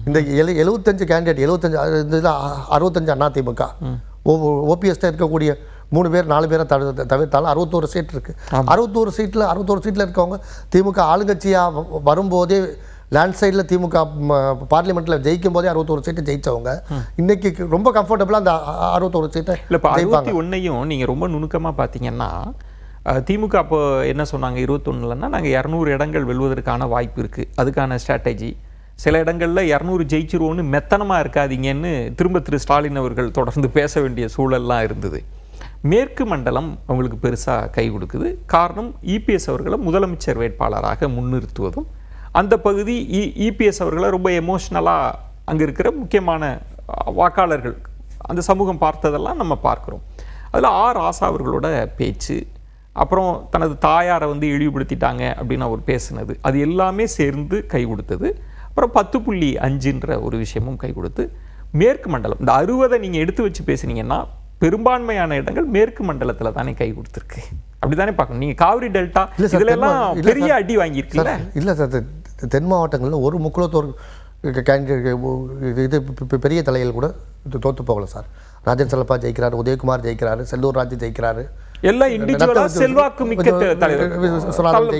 இந்த 75 கேண்டிடேட், 65 அதிமுக, ஓபிஎஸ்ட இருக்கக்கூடிய 3 பேர் 4 பேரை தவிர்த்தாலும் 61 சீட் இருக்குது. 61 சீட்டில் இருக்கவங்க திமுக ஆளுங்கட்சியாக வரும்போதே லேண்ட்ஸ்லைடில் திமுக பார்லிமெண்ட்டில் ஜெயிக்கும் போதே 61 சீட்டு ஜெயித்தவங்க இன்னைக்கு ரொம்ப கம்ஃபர்டபுளாக அந்த 61 சீட்டை இல்லை. இப்போ 61ஐயும் நீங்கள் ரொம்ப நுணுக்கமாக பார்த்தீங்கன்னா, திமுக அப்போ என்ன சொன்னாங்க 21லன்னா நாங்கள் 200 இடங்கள் வெல்வதற்கான வாய்ப்பு இருக்குது, அதுக்கான ஸ்ட்ராட்டஜி, சில இடங்களில் 200 ஜெயிச்சிருவோன்னு மெத்தனமாக இருக்காதீங்கன்னு திரு ஸ்டாலின் அவர்கள் தொடர்ந்து பேச வேண்டிய சூழல்லாம் இருந்தது. மேற்கு மண்டலம் அவங்களுக்கு பெருசாக கை கொடுக்குது. காரணம், இபிஎஸ் அவர்களை முதலமைச்சர் வேட்பாளராக முன்னிறுத்துவதும், அந்த பகுதி இபிஎஸ் அவர்களை ரொம்ப எமோஷ்னலாக அங்கே இருக்கிற முக்கியமான வாக்காளர்கள் அந்த சமூகம் பார்த்ததெல்லாம் நம்ம பார்க்குறோம். அதில் ராசா அவர்களோட பேச்சு, அப்புறம் தனது தாயாரை இழிவுபடுத்திட்டாங்க அப்படின்னு அவர் பேசுனது, அது எல்லாமே சேர்ந்து கை கொடுத்தது. அப்புறம் 10.5 ஒரு விஷயமும் கை கொடுத்து மேற்கு மண்டலம் இந்த 60 நீங்கள் எடுத்து வச்சு பேசுனீங்கன்னா பெரும்பான்மையான இடங்கள் மேற்கு மண்டலத்தில் தானே கை கொடுத்துருக்கு. அப்படி தானே பார்க்கணும். நீங்கள் காவிரி டெல்டா இதெல்லாம் பெரிய அடி வாங்கியிருக்கீங்களா? இல்லை சார், தென் மாவட்டங்களில் ஒரு முக்குளத்தோர் கேண்டிடேட் இது பெரிய தலைகள் கூட தோற்று போகல சார். ராஜன் செல்லப்பா ஜெயிக்கிறாரு, உதயகுமார் ஜெயிக்கிறாரு, செல்லூர் ராஜு ஜெயிக்கிறாரு, எல்லாம் இண்டிவிஜுவலா செல்வாக்கு மிக்க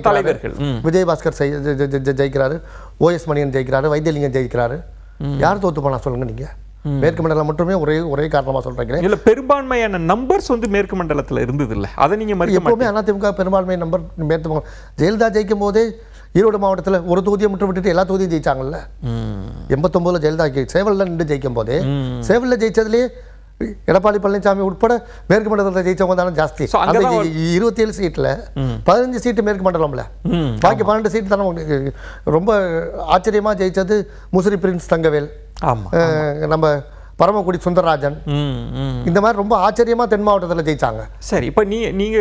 தலைவர்கள். விஜயபாஸ்கர் ஜெயிக்கிறாரு, ஓஎஸ் மணியன் ஜெயிக்கிறாரு, வைத்தியலிங்கம் ஜெயிக்கிறாரு. யார் தோத்து போனா சொல்லுங்க நீங்க? மேற்கு மண்டலம் மட்டுமே ஒரே காரணமாக சொல்றீங்க. இல்ல, பெரும்பான்மையான நம்பர்ஸ் மேற்கு மண்டலத்தில் இருந்தது இல்லை, அதை நீங்க எப்பவுமே அதிமுக பெரும்பான்மை நம்பர் மேற்கு. ஜெயலலிதா ஜெயிக்கும் போதே ஈரோடு மாவட்டத்தில் ஒரு தொகுதியை மட்டும் விட்டுட்டு எல்லா தொகுதியும் ஜெயிச்சாங்கல்ல. 89 ஜெயலலிதா சேவலில் நின்று ஜெயிக்கும் போதே, சேவலில் ஜெயிச்சதுலேயே எடப்பாடி பழனிசாமி உட்பட மேற்கு மண்டலத்தில் ஜெயிச்சவங்க தானே ஜாஸ்தி. 27 சீட்டில் 15 சீட்டு மேற்கு மண்டலம்ல, பாக்கி 12 சீட்டு தானே. ரொம்ப ஆச்சரியமாக ஜெயிச்சது முசிறி பிரின்ஸ் தங்கவேல், நம்ம பரமக்குடி சுந்தரராஜன், இந்த மாதிரி ரொம்ப ஆச்சரியமா தென் மாவட்டத்தில் ஜெயிச்சாங்க. சரி, இப்போ நீங்க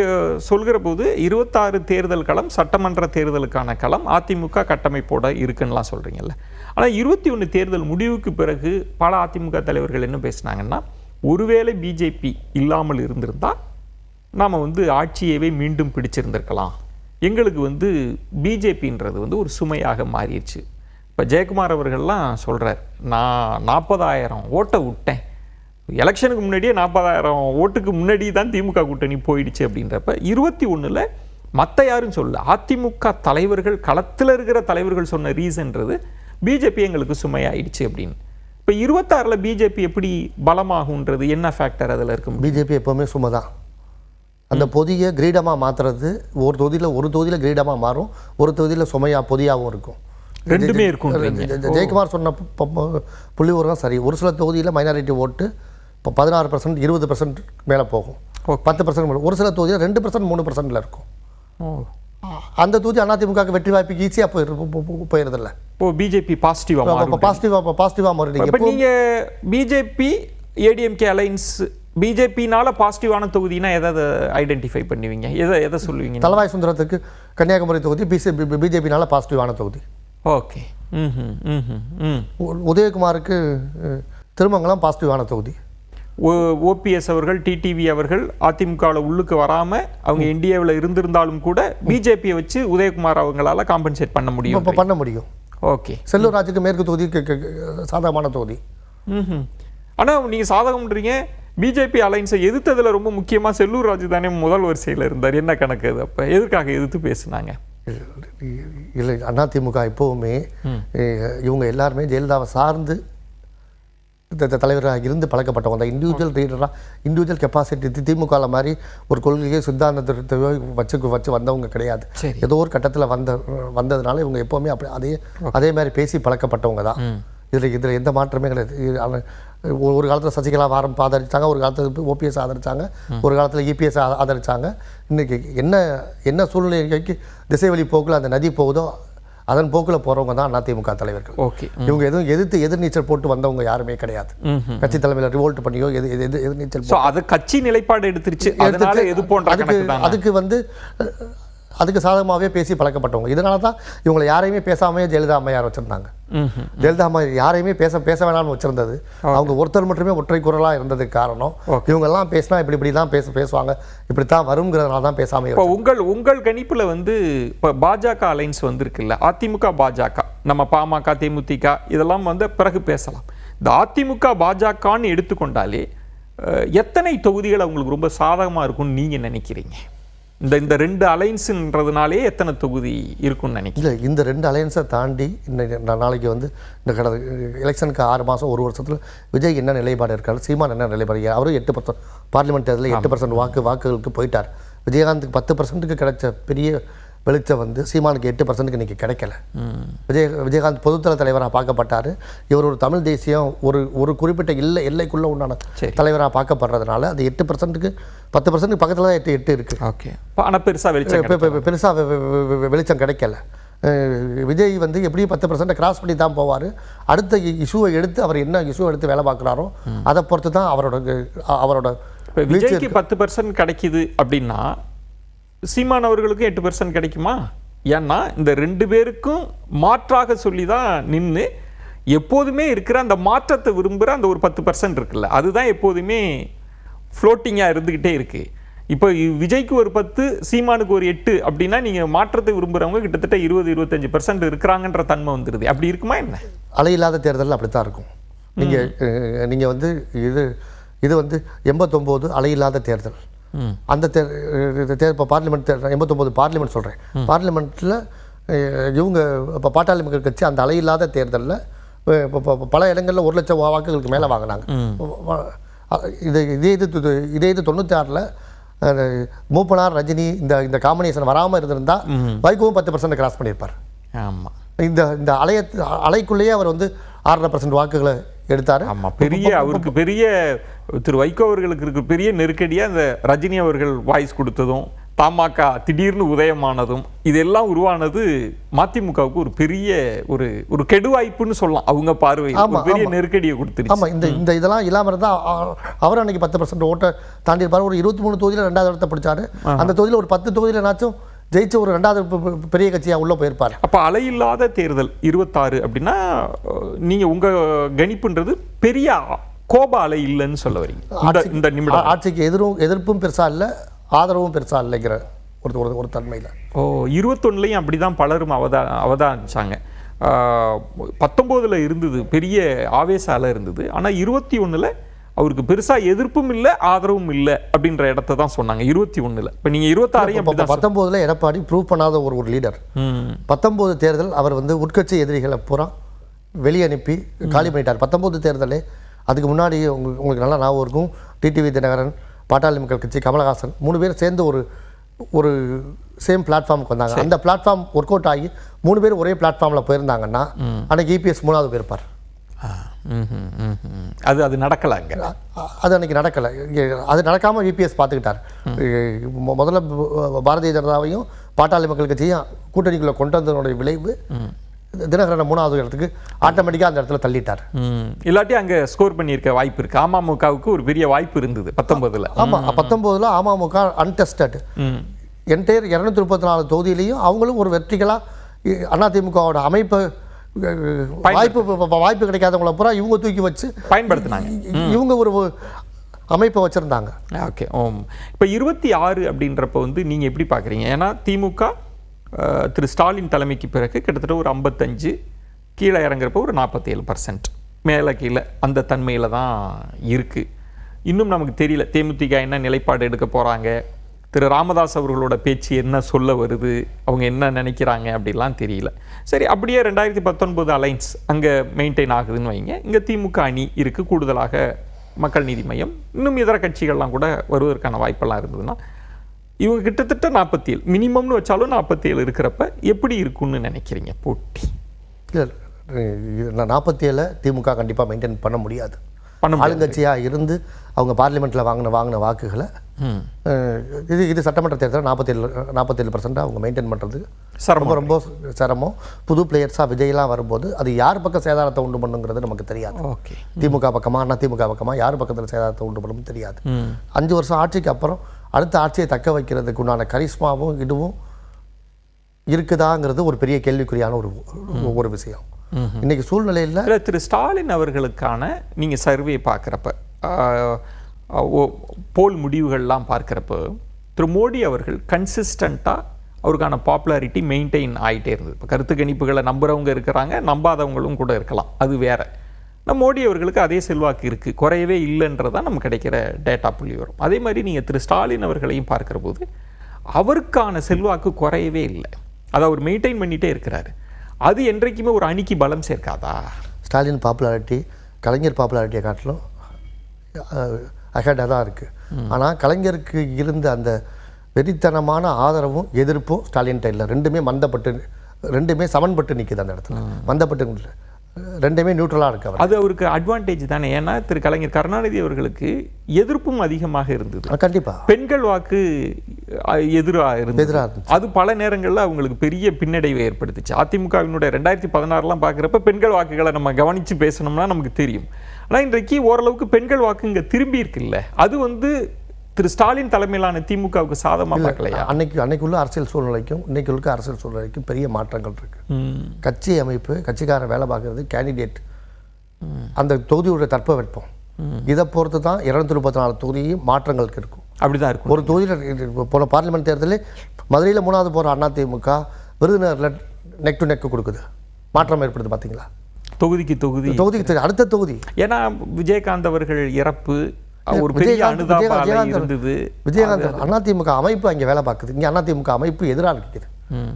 சொல்கிற போது 26 தேர்தல் களம் சட்டமன்ற தேர்தலுக்கான களம் அதிமுக கட்டமைப்போட இருக்குன்னுலாம் சொல்றீங்கல்ல. ஆனால் 21 தேர்தல் முடிவுக்கு பிறகு பல அதிமுக தலைவர்கள் என்ன பேசினாங்கன்னா, ஒருவேளை பிஜேபி இல்லாமல் இருந்திருந்தால் நாம் ஆட்சியவே மீண்டும் பிடிச்சிருந்திருக்கலாம், எங்களுக்கு பிஜேபின்றது ஒரு சுமையாக மாறிடுச்சு. இப்போ ஜெயக்குமார் அவர்கள்லாம் சொல்கிறார், நான் 40,000 ஓட்டை விட்டேன், எலெக்ஷனுக்கு முன்னாடியே 40,000 ஓட்டுக்கு முன்னாடி தான் திமுக கூட்டணி போயிடுச்சு அப்படின்றப்ப 21 மற்ற யாரும் சொல்ல, அதிமுக தலைவர்கள் களத்தில் இருக்கிற தலைவர்கள் சொன்ன ரீசன்றது பிஜேபி எங்களுக்கு சுமையாயிடுச்சு அப்படின்னு. இப்போ 26 பிஜேபி எப்படி பலமாகுன்றது என்ன ஃபேக்டர் அதில் இருக்கும்? பிஜேபி எப்போவுமே சுமை தான். அந்த பொதியை கிரீடமாக மாற்றுறது, ஒரு தொகுதியில் கிரீடமாக மாறும், ஒரு தொகுதியில் சுமையாக பொதியாகவும் இருக்கும். ரெண்டுமே இருக்கும். ஜெயக்குமார் சொன்ன புள்ளி ஒரு தான் சரி. ஒரு சில தொகுதியில் மைனாரிட்டி ஓட்டு இப்போ 16%, 20% மேலே போகும், 10%. ஒரு சில தொகுதியில் 2%, 3%ல் இருக்கும். அந்த தொகுதி அதிமுக வெற்றி வாய்ப்புக்கு ஈஸியாக போயிருதில்ல. ஓ, பிஜேபி பாசிட்டிவாக மாறிடுங்க. இப்போ நீங்கள் பிஜேபி ஏடிஎம்கே அலைன்ஸ் பிஜேபினால பாசிட்டிவான தொகுதினா எதை ஐடென்டிஃபை பண்ணுவீங்க? எதை சொல்லுவீங்க? தலவாய் சுந்தரத்துக்கு கன்னியாகுமரி தொகுதி பிஜேபினால பாசிட்டிவான தொகுதி. ஓகே. உதயகுமாருக்கு திருமங்கலம் பாசிட்டிவான தொகுதி. ஓபிஎஸ் அவர்கள், டிடிவி அவர்கள் அதிமுகவில் உள்ளுக்கு வராமல் அவங்க என்டிஏவில் இருந்திருந்தாலும் கூட பிஜேபியை வச்சு உதயகுமார் அவங்களால காம்பன்சேட் பண்ண முடியும். ஓகே. செல்லூர் ராஜுக்கு மேற்கு தொகுதி சாதகமான தொகுதி. ஆனால் நீங்கள் சாதகம்ன்றீங்க, பிஜேபி அலைன்ஸை எதிர்த்ததில் ரொம்ப முக்கியமாக செல்லூர் ராஜு தானே முதல் வரிசையில் இருந்தார். என்ன கணக்கு அது? அப்போ எதற்காக எதிர்த்து பேசுனாங்க? இல்லை, அதிமுக எப்போவுமே இவங்க எல்லாருமே ஜெயலலிதாவை சார்ந்து தலைவராக இருந்து பழக்கப்பட்டவங்க. அந்த இண்டிவிஜுவல் லீடராக இண்டிவிஜுவல் கெப்பாசிட்டி திமுகவில் மாதிரி ஒரு கொள்கையை சித்தாந்தத்தை வச்சு வந்தவங்க கிடையாது. ஏதோ ஒரு கட்டத்தில் வந்ததுனால இவங்க எப்போவுமே அப்படி அதே மாதிரி பேசி பழக்கப்பட்டவங்க தான். இதில் எந்த மாற்றமே கிடையாது. ஒரு காலத்தில் சசிகலா ஆதரித்தாங்க, ஒரு காலத்தில் ஓபிஎஸ் ஆதரித்தாங்க, ஒரு காலத்தில் இபிஎஸ் ஆதரித்தாங்க. இன்றைக்கி என்ன சூழ்நிலைக்கு திசை வழி போக்கில் அந்த நதி போகுதோ அதன் போக்கில் போகிறவங்க தான் அதிமுக தலைவர்கள். ஓகே. இவங்க எதுவும் எதிர்நீச்சல் போட்டு வந்தவங்க யாருமே கிடையாது. கட்சி தலைமையில் ரிவோல்ட் பண்ணியோ எதிர்நீச்சல் அது கட்சி நிலைப்பாடு எடுத்துருச்சு. அதுக்கு சாதகமாகவே பேசி பழக்கப்பட்டவங்க. இதனால தான் இவங்களை யாரையுமே பேசாமையே ஜெயலலிதா அம்மையார் வச்சுருந்தாங்க. ஜெயலலிதா அம்மையார் யாரையுமே பேச வேணாம்னு வச்சுருந்தது. அவங்க ஒருத்தர் மட்டுமே ஒற்றை குரலாக இருந்ததுக்கு காரணம் இவங்கெல்லாம் பேசினா இப்படி தான் பேசுவாங்க, இப்படி தான் வருங்கிறதுனால தான் பேசாமல். இப்போ உங்கள் கணிப்பில் இப்போ பாஜக அலைன்ஸ் வந்திருக்குல்ல, அதிமுக பாஜக, நம்ம பாமக தேமுதிக இதெல்லாம் பிறகு பேசலாம். இந்த அதிமுக பாஜகன்னு எடுத்துக்கொண்டாலே எத்தனை தொகுதிகள் அவங்களுக்கு ரொம்ப சாதகமாக இருக்கும்னு நீங்கள் நினைக்கிறீங்க? இந்த ரெண்டு அலைன்ஸுன்றதுனாலே எத்தனை தொகுதி இருக்குன்னு நினைக்கிறேன். இல்லை, இந்த ரெண்டு அலையன்ஸை தாண்டி நாளைக்கு இந்த கடந்த எலெக்ஷனுக்கு 6 மாதம் 1 வருஷத்தில் விஜய் என்ன நிலைப்பாடு இருக்காரு, சீமான் என்ன நிலைப்பாடு. அவரும் 8% பார்லிமெண்ட் தேர்தலில் 8% வாக்குகளுக்கு போயிட்டார். விஜயகாந்துக்கு 10%க்கு கிடைச்ச பெரிய வெளிச்சம் சீமானுக்கு 8%க்கு இன்றைக்கி கிடைக்கல. விஜயகாந்த் பொதுத்தள தலைவராக பார்க்கப்பட்டார். இவர் ஒரு தமிழ் தேசியம் ஒரு குறிப்பிட்ட எல்லைக்குள்ளே உண்டான தலைவராக பார்க்கப்படுறதுனால அது 8%க்கு 10% பக்கத்தில் தான் 8 இருக்குது. ஓகே. ஆனால் பெருசாக வெளிச்சம் கிடைக்கல. விஜய் எப்படியும் 10% கிராஸ் பண்ணி தான் போவார். அடுத்த இஷ்யூவை எடுத்து அவர் என்ன இஷ்யூ எடுத்து வேலை பார்க்குறாரோ அதை பொறுத்து தான் அவரோட விஜய்க்கு 10% கிடைக்குது அப்படின்னா சீமான் அவர்களுக்கு 8% கிடைக்குமா? ஏன்னா இந்த 2 பேருக்கும் மாற்றாக சொல்லி தான் நின்று எப்போதுமே இருக்கிற அந்த மாற்றத்தை விரும்புகிற அந்த ஒரு 10% இருக்குல்ல, அதுதான் எப்போதுமே ஃப்ளோட்டிங்காக இருந்துக்கிட்டே இருக்குது. இப்போ விஜய்க்கு ஒரு 10, சீமானுக்கு ஒரு 8 அப்படின்னா நீங்கள் மாற்றத்தை விரும்புகிறவங்க கிட்டத்தட்ட 20-25% இருக்கிறாங்கன்ற தன்மை வந்துடுது. அப்படி இருக்குமா என்ன? அலையில்லாத தேர்தலில் அப்படி தான் இருக்கும். நீங்கள் இது 89 அலையில்லாத தேர்தல். அந்த இப்போ பார்லிமெண்ட் 89 பார்லிமெண்ட் சொல்கிறேன். பார்லிமெண்ட்டில் இவங்க இப்போ பாட்டாளி மக்கள் கட்சி அந்த அலையில்லாத தேர்தலில் பல இடங்களில் 1 லட்சம் வாக்குகளுக்கு மேலே வாங்கினாங்க. இதே இது 96ல் மூப்பனார் ரஜினி இந்த காம்பினேஷன் வராமல் இருந்திருந்தால் வைகோவும் 10% கிராஸ் பண்ணியிருப்பார். ஆமாம். இந்த அலைக்குள்ளேயே அவர் 6.5% வாக்குகளை எடுத்தார். ஆமாம். அவருக்கு பெரிய திரு வைகோ அவர்களுக்கு இருக்க பெரிய நெருக்கடியாக இந்த ரஜினி அவர்கள் வாய்ஸ் கொடுத்ததும் பாமக திடீர்னு உதயமானதும் இதெல்லாம் உருவானது மதிமுகவுக்கு ஒரு பெரிய ஒரு கெடுவாய்ப்புன்னு சொல்லலாம். அவங்க பார்வையில் பெரிய நெருக்கடியை கொடுத்துருச்சு. ஆமாம். இந்த இதெல்லாம் இல்லாமல் இருந்தால் அவர் அன்னைக்கு 10% ஓட்டை தாண்டி இருப்பார். ஒரு 23 தொகுதியில் 2வது இடத்தை பிடிச்சாரு. அந்த தொகுதியில் ஒரு 10 தொகுதியில் என்னாச்சும் ஜெயிச்சு ஒரு 2வது பெரிய கட்சியாக உள்ளே போயிருப்பார். அப்போ அலையில்லாத தேர்தல் 26 அப்படின்னா நீங்கள் உங்கள் கணிப்புன்றது பெரிய கோப அலை இல்லைன்னு சொல்ல வரீங்க. இந்த நிமிடம் ஆட்சிக்கு எதிர்ப்பும் பெருசாக இல்லை, ஆதரவும் பெருசாக இல்லைங்கிற ஒரு தன்மையில். 21லையும் அப்படி தான் பலரும் அவதானிச்சாங்க. 19ல் இருந்தது பெரிய ஆவேச அலை இருந்தது. ஆனால் 21ல் அவருக்கு பெருசாக எதிர்ப்பும் இல்லை, ஆதரவும் இல்லை அப்படின்ற இடத்த தான் சொன்னாங்க 21ல். இப்போ நீங்கள் 26 19ல் எடப்பாடி ப்ரூவ் பண்ணாத ஒரு லீடர். 19 தேர்தல் அவர் உட்கட்சி எதிரிகளை பூரா வெளியே அனுப்பி காலி பண்ணிட்டார். 19 தேர்தலே அதுக்கு முன்னாடி உங்களுக்கு நல்லா ஞாபகம் இருக்கும். டிடிவி தினகரன், பாட்டாளி மக்கள் கட்சி, கமலஹாசன் 3 பேரும் சேர்ந்து ஒரு சேம் பிளாட்ஃபார்முக்கு வந்தாங்க. அந்த பிளாட்ஃபார்ம் ஒர்க் அவுட் ஆகி 3 பேரும் ஒரே பிளாட்ஃபார்மில் போயிருந்தாங்கன்னா அன்றைக்கி இபிஎஸ் 3வது போயிருப்பார். அது நடக்கலைங்க. அது அன்றைக்கி நடக்கலை. அது நடக்காமல் இபிஎஸ் பார்த்துக்கிட்டார். முதல்ல பாரதிய ஜனதாவையும் பாட்டாளி மக்கள் கட்சியும் கூட்டணிக்குள்ளே கொண்டு வந்ததனுடைய விளைவு தினகரனை 3வது இடத்துக்கு ஆட்டோமேட்டிக்காக அந்த இடத்துல தள்ளிட்டார். இல்லாட்டி அங்கே ஸ்கோர் பண்ணியிருக்க வாய்ப்பு இருக்குது. அமமுகவுக்கு ஒரு பெரிய வாய்ப்பு இருந்தது 19ல். ஆமாம். 19ல் அமமுக அன்டெஸ்டட் என்டையர் 234 தொகுதியிலையும் அவங்களும் ஒரு வெற்றிகளாக அதிமுகவோட அமைப்பை வாய்ப்பு கிடைக்காதவங்களை பூரா இவங்க தூக்கி வச்சு பயன்படுத்தினாங்க. இவங்க ஒரு அமைப்பை வச்சுருந்தாங்க. ஓகே. இப்போ 26 அப்படின்றப்ப நீங்கள் எப்படி பார்க்குறீங்க? ஏன்னா திமுக திரு ஸ்டாலின் தலைமைக்கு பிறகு கிட்டத்தட்ட ஒரு 55 கீழே இறங்குறப்போ ஒரு 47%, மேலே கீழே அந்த தன்மையில் தான் இருக்குது. இன்னும் நமக்கு தெரியல தேமுதிக என்ன நிலைப்பாடு எடுக்க போகிறாங்க, திரு ராமதாஸ் அவர்களோட பேச்சு என்ன சொல்ல வருது, அவங்க என்ன நினைக்கிறாங்க அப்படிலாம் தெரியல. சரி, அப்படியே 2019 அலைன்ஸ் அங்கே மெயின்டைன் ஆகுதுன்னு வைங்க. இங்கே திமுக அணி இருக்குது, கூடுதலாக மக்கள் நீதி மையம், இன்னும் இதர கட்சிகள்லாம் கூட வருவதற்கான வாய்ப்பெல்லாம் இருந்ததுன்னா இவங்க கிட்டத்தட்ட 47 மினிமம்னு வச்சாலும் 47 இருக்கிறப்ப எப்படி இருக்குன்னு நினைக்கிறீங்க போட்டி? இல்லை, 47 திமுக கண்டிப்பாக மெயின்டைன் பண்ண முடியாது. ஆளுங்கட்சியாக இருந்து அவங்க பார்லிமெண்ட்டில் வாங்கின வாக்குகளை இது சட்டமன்ற தேர்தல் 47% அவங்க மெயின்டைன் பண்ணுறது ரொம்ப ரொம்ப சிரமம். புது பிளேயர்ஸாக விஜய்லாம் வரும்போது அது யார் பக்கம் சேதாரத்தை உண்டு பண்ணுங்கிறது நமக்கு தெரியாது. ஓகே, திமுக பக்கமாக அண்ணா திமுக பக்கமாக யார் பக்கத்தில் சேதாரத்தை உண்டு பண்ணணும் தெரியாது. 5 வருஷம் ஆட்சிக்கு அப்புறம் அடுத்த ஆட்சியை தக்க வைக்கிறதுக்கு உண்டான கரிஸ்மாவும் இதுவும் இருக்குதாங்கிறது ஒரு பெரிய கேள்விக்குறியான ஒரு விஷயம் இன்னைக்கு சூழ்நிலையில். திரு ஸ்டாலின் அவர்களுக்கான நீங்கள் சர்வே பார்க்குறப்ப, போல் முடிவுகள்லாம் பார்க்குறப்போ திரு மோடி அவர்கள் கன்சிஸ்டண்ட்டாக அவருக்கான பாப்புலாரிட்டி மெயின்டைன் ஆகிட்டே இருந்தது. இப்போ கருத்து கணிப்புகளை நம்புறவங்க இருக்கிறாங்க, நம்பாதவங்களும் கூட இருக்கலாம், அது வேற. மோடி அவர்களுக்கு அதே செல்வாக்கு இருக்குது, குறையவே இல்லைன்றதான் நமக்கு கிடைக்கிற டேட்டா புள்ளி வரும். அதே மாதிரி நீங்கள் திரு ஸ்டாலின் அவர்களையும் பார்க்குற போது அவருக்கான செல்வாக்கு குறையவே இல்லை, அதை அவர் மெயின்டைன் பண்ணிகிட்டே இருக்கிறாரு. அது என்றைக்குமே ஒரு அணிக்கு பலம் சேர்க்காதா? ஸ்டாலின் பாப்புலாரிட்டி கலைஞர் பாப்புலாரிட்டியை காட்டிலும் அஹெடாக தான் இருக்குது. ஆனால் கலைஞருக்கு இருந்த அந்த வெறித்தனமான ஆதரவும் எதிர்ப்பும் ஸ்டாலின்கிட்ட இல்லை. ரெண்டுமே சமன்பட்டு நிற்குது அந்த இடத்துல. மந்தப்பட்டு ரெண்டுமே நியூட்ரலாக இருக்கு. அது அவருக்கு அட்வான்டேஜ் தானே. ஏன்னா திரு கலைஞர் கருணாநிதி அவர்களுக்கு எதிர்ப்பும் அதிகமாக இருந்தது. கண்டிப்பாக பெண்கள் வாக்கு எதிராக இருந்தது. அது பல நேரங்களில் அவங்களுக்கு பெரிய பின்னடைவை ஏற்படுத்துச்சு. அதிமுகவினுடைய 2016 பார்க்குறப்ப பெண்கள் வாக்குகளை நம்ம கவனித்து பேசணும்னா நமக்கு தெரியும். ஆனால் இன்றைக்கு ஓரளவுக்கு பெண்கள் வாக்கு இங்கே திரும்பி இருக்குல்ல, அது திரு ஸ்டாலின் தலைமையிலான திமுகவுக்கு சாதமாக பார்க்கலையா? அன்னைக்குள்ள அரசியல் சூழ்நிலைக்கும் இன்னைக்குள்ள அரசியல் சூழ்நிலைக்கும் பெரிய மாற்றங்கள் இருக்கு. கட்சி அமைப்பு, கட்சிக்காரன் வேலை பார்க்கறது, கேண்டிடேட், அந்த தொகுதியோட தட்பவெப்பம், இதை பொறுத்து தான் 234 தொகுதியும் மாற்றங்களுக்கு இருக்கும். அப்படிதான் இருக்கும். ஒரு தொகுதியில் போன பார்லிமெண்ட் தேர்தலில் மதுரையில் 3வது போகிற அதிமுக விருதுநகரில் நெக் டு நெக் கொடுக்குது, மாற்றம் ஏற்படுது. பார்த்தீங்களா? தொகுதிக்கு அடுத்த தொகுதி. ஏன்னா விஜயகாந்த் அவர்கள் இறப்பு ஒரு பெரிய அனுதாபம் இருந்தது. விஜயகாந்த் அதிமுக அமைப்பு அங்கே வேலை பார்க்குது, இங்கே அதிமுக அமைப்பு எதிராக நிற்குது,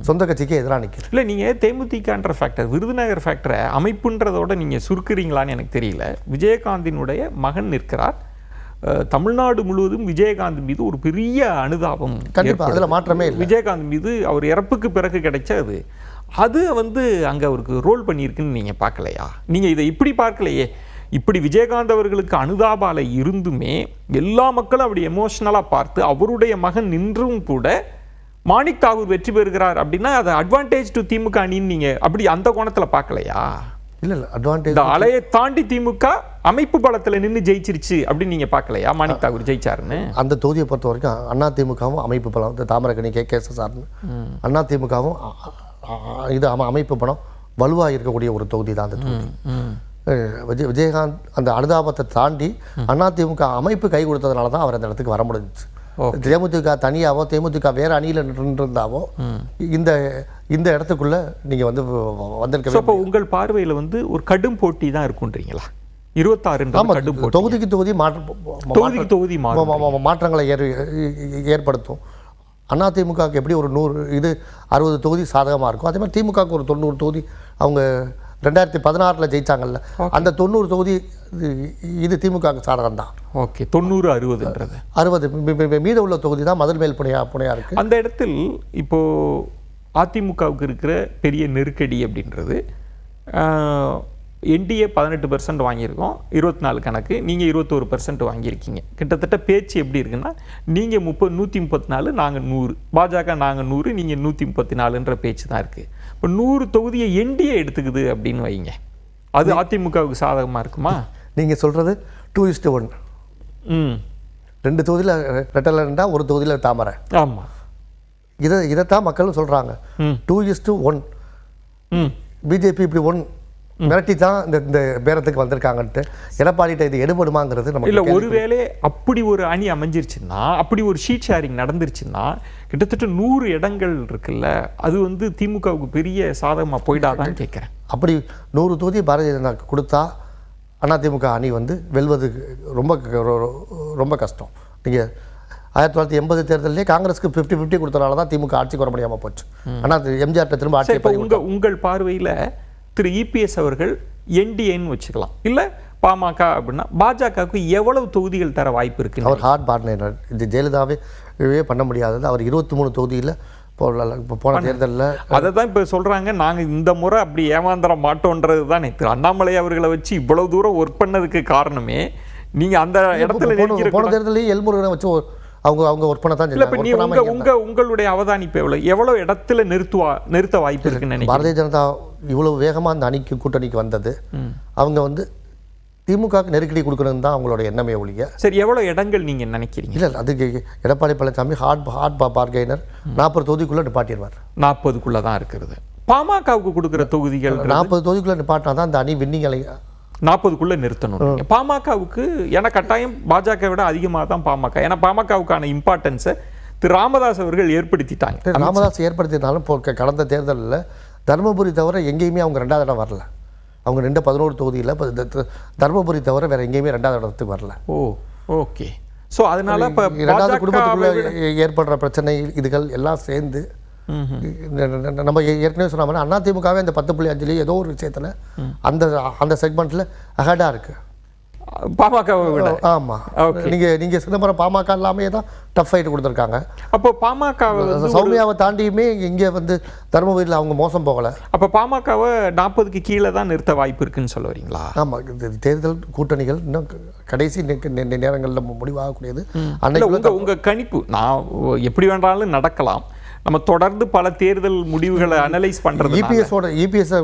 சொந்த கட்சிக்கு எதிராக நிற்குது. இல்லை, நீங்கள் தேமுதிகன்ற ஃபேக்டர், விருதுநகர் ஃபேக்டரை அமைப்புன்றதோட நீங்கள் சுருக்குறீங்களான்னு எனக்கு தெரியல. விஜயகாந்தினுடைய மகன் நிற்கிறார், தமிழ்நாடு முழுவதும் விஜயகாந்த் மீது ஒரு பெரிய அனுதாபம். கண்டிப்பாக அதில் மாற்றமே இல்லை. விஜயகாந்த் மீது அவர் இறப்புக்கு பிறகு கிடைச்சது அது அங்கே அவருக்கு ரோல் பண்ணியிருக்குன்னு நீங்கள் பார்க்கலையா? நீங்கள் இதை இப்படி பார்க்கலையே. இப்படி விஜயகாந்த் அவர்களுக்கு அனுதாபால இருந்துமே எல்லா மக்களும் அப்படி எமோஷனலாக பார்த்து அவருடைய மகன் நின்றும் கூட மாணிக் தாகூர் வெற்றி பெறுகிறார் அப்படின்னா அது அட்வான்டேஜ் டு திமுக அணின்னு நீங்கள் அப்படி அந்த கோணத்தில் பார்க்கலையா? இல்லை, அட்வான்டேஜ் அலையை தாண்டி திமுக அமைப்பு பலத்தில் நின்று ஜெயிச்சிருச்சு அப்படின்னு நீங்கள் பார்க்கலையா? மாணிக் தாகூர் ஜெயிச்சாருன்னு அந்த தொகுதியை பொறுத்த வரைக்கும் அதிமுகவும் அமைப்பு பலம், தாமரக்கணி KKSSR அதிமுகவும் இது அமைப்பு பலம் வலுவாக இருக்கக்கூடிய ஒரு தொகுதி தான் அந்த தொகுதி. விஜயகாந்த் அந்த அனுதாபத்தை தாண்டி அதிமுக அமைப்பு கை கொடுத்ததுனால தான் அவர் அந்த இடத்துக்கு வர முடிஞ்சிச்சு. தேமுதிக தனியாவோ தேமுதிக வேற அணியில் நின்றிருந்தாவோ இந்த இடத்துக்குள்ள நீங்க வந்திருக்க. இப்போ உங்கள் பார்வையில் ஒரு கடும் போட்டி தான் இருக்குன்றீங்களா? 26 தொகுதி தொகுதி மாற்றங்களை ஏற்படுத்தும். அதிமுகவுக்கு எப்படி ஒரு 100 60 தொகுதி சாதகமாக இருக்கும், அதே மாதிரி திமுகவுக்கு ஒரு 90 தொகுதி அவங்க 2016 ஜெயிச்சாங்கல்ல, அந்த 90 தொகுதி இது திமுகவுக்கு சாதகம் தான். ஓகே, 90-60 60 மீத உள்ள தொகுதி தான் மதுரை மேல் புனையா இருக்கு. அந்த இடத்தில் இப்போ அதிமுகவுக்கு இருக்கிற பெரிய நெருக்கடி அப்படின்றது, என்டிஏ 18% வாங்கியிருக்கோம், 24 கணக்கு, நீங்கள் 21% வாங்கியிருக்கீங்க. கிட்டத்தட்ட பேச்சு எப்படி இருக்குன்னா, நீங்கள் 134, நாங்கள் 100, பாஜக நாங்கள் 100, நீங்கள் 134ன்ற பேச்சு தான் இருக்குது. இப்போ 100 தொகுதியை என்டிஏ எடுத்துக்குது அப்படின்னு வைங்க, அது அதிமுகவுக்கு சாதகமாக இருக்குமா? நீங்கள் சொல்கிறது 2:1. 2 தொகுதியில் ரெட்டலண்டா, ஒரு தொகுதியில் தாமரை. ஆமாம், இதைத்தான் மக்களும் சொல்கிறாங்க. 2:1. பிஜேபி இப்படி மிரட்டி தான் இந்த பேரத்துக்கு வந்திருக்காங்கன்ட்டு எடப்பாடிகிட்ட இது எடுபடுமாங்கிறது நம்ம இல்லை. ஒருவேளை அப்படி ஒரு அணி அமைஞ்சிருச்சுன்னா, அப்படி ஒரு ஷீட் ஷேரிங் நடந்துருச்சுன்னா, கிட்டத்தட்ட 100 இடங்கள் இருக்குல்ல, அது வந்து திமுகவுக்கு பெரிய சாதகமாக போயிடாதான்னு கேட்குறேன். அப்படி 100 தொகுதி பாரதிய ஜனதாக்கு கொடுத்தா அதிமுக அணி வந்து வெல்வது ரொம்ப கஷ்டம். நீங்கள் 1980 தேர்தலே காங்கிரஸுக்கு 50-50 கொடுத்தனால தான் திமுக ஆட்சிக்கு வர முடியாமல் போச்சு. ஆனால் எம்ஜிஆர் திரும்ப ஆட்சி. இப்போ உங்கள் பார்வையில் திரு இபிஎஸ் அவர்கள் என்டிஏன்னு வச்சுக்கலாம், இல்லை பாமக அப்படின்னா பாஜகவுக்கு எவ்வளவு தொகுதிகள் தர வாய்ப்பு இருக்கு? அவர் ஹார்ட் பார்ட்னர். இது ஜெயலலிதாவே பண்ண முடியாதது. அவர் 23 தொகுதியில் போன தேர்தலில் அதை தான் இப்போ சொல்கிறாங்க, நாங்கள் இந்த முறை அப்படி ஏமாந்துட மாட்டோன்றது தானே. திரு அண்ணாமலை அவர்களை வச்சு இவ்வளவு தூரம் ஒர்க் பண்ணதுக்கு காரணமே நீங்கள் அந்த இடத்துல போன தேர்தலையும் எல்முருகனை வச்சு அவங்க ஒர்க் பண்ண தான். இல்லை, உங்களுடைய அவதானிப்பு எவ்வளோ இடத்துல நிறுத்த வாய்ப்பு இருக்குன்னு பாரதிய ஜனதா இவ்வளவு வேகமாக அந்த அணிக்கு கூட்டணிக்கு வந்தது, அவங்க வந்து திமுகவுக்கு நெருக்கடி கொடுக்கணும் தான் அவங்களோட எண்ணமே ஒழிய. சரி, எவ்வளோ இடங்கள் நீங்கள் நினைக்கிறீங்க? இல்லை, அதுக்கு எடப்பாடி பழனிசாமி ஹார்ட் பார்கெய்னர் 40 தொகுதிக்குள்ளே நிப்பாட்டிடுவார். 40க்குள்ளே தான் இருக்கிறது. பாமகவுக்கு கொடுக்குற தொகுதிகள் 40 தொகுதிக்குள்ளே நிப்பாட்டினா தான் அந்த அணி வின்னிங் 40க்குள்ளே நிறுத்தணும். பாமகவுக்கு ஏன்னா கட்டாயம் பாஜக விட அதிகமாக தான் பாமக, ஏன்னா பாமகவுக்கான இம்பார்ட்டன்ஸை திரு ராமதாஸ் அவர்கள் ஏற்படுத்திட்டாங்க. ராமதாஸ் ஏற்படுத்தினாலும் இப்போ கடந்த தேர்தலில் தருமபுரி தவிர எங்கேயுமே அவங்க 2வது இடம் வரல. அவங்க 11 தொகுதியில் இப்போ தருமபுரி தவிர வேறு எங்கேயுமே 2வது இடத்துக்கு வரல. ஓகே. ஸோ அதனால இப்போ 2வது குடும்பத்துக்குள்ளே ஏற்படுற பிரச்சனை இதுகள் எல்லாம் சேர்ந்து நம்ம ஏற்கனவே சொன்ன அதிமுகவே அந்த 10.5 ஏதோ ஒரு விஷயத்தில் அந்த செக்மெண்ட்டில் அஹெடாக இருக்குது பாமகவை விட. ஆமாம், நீங்கள் சிதம்பரம் பாமக எல்லாமே தான் டஃப் ஃபைட் கொடுத்துருக்காங்க. அப்போ பாமக சௌமியாவை தாண்டியுமே இங்கே வந்து தருமபுரியில் அவங்க மோசம் போகலை. அப்போ பாமகவை 40க்கு கீழே தான் நிறுத்த வாய்ப்பு இருக்குன்னு சொல்ல வரீங்களா? ஆமாம், தேர்தல் கூட்டணிகள் இன்னும் கடைசி நேரங்களில் முடிவாகக்கூடியது. உங்கள் கணிப்பு நான் எப்படி வேண்டாலும் நடக்கலாம், நம்ம தொடர்ந்து பல தேர்தல் முடிவுகளை அனலைஸ் பண்ணுறது. இபிஎஸ்ஸை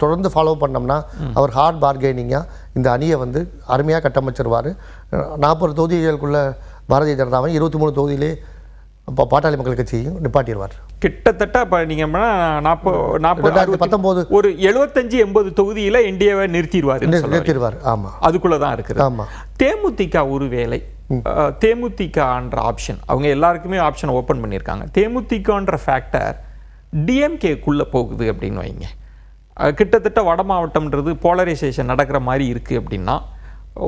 தொடர்ந்து ஃபாலோ பண்ணோம்னா அவர் ஹார்ட் பார்கெனிங்காக இந்த அணியை வந்து அருமையாக கட்டமைச்சிருவார். 40 தொகுதிகளுக்குள்ள பாரதிய ஜனதாவை 23 தொகுதியிலே பாட்டாளி மக்கள் கட்சியையும் நிப்பாட்டிடுவார். கிட்டத்தட்ட இப்போ நீங்கள் 19 ஒரு 75-80 தொகுதியில் என்டிஏவை நிறுத்திடுவார். ஆமாம், அதுக்குள்ளே தான் இருக்குது. ஆமாம். தேமுதிக ஒரு வேளை தேமுதிகன்ற ஆப்ஷன் அவங்க எல்லாருக்குமே ஆப்ஷன் ஓப்பன் பண்ணியிருக்காங்க. தேமுதிகன்ற ஃபேக்டர் டிஎம்கேக்குள்ளே போகுது அப்படின்னு வைங்க, கிட்டத்தட்ட வட மாவட்டம்ன்றது போலரைசேஷன் நடக்கிற மாதிரி இருக்குது அப்படின்னா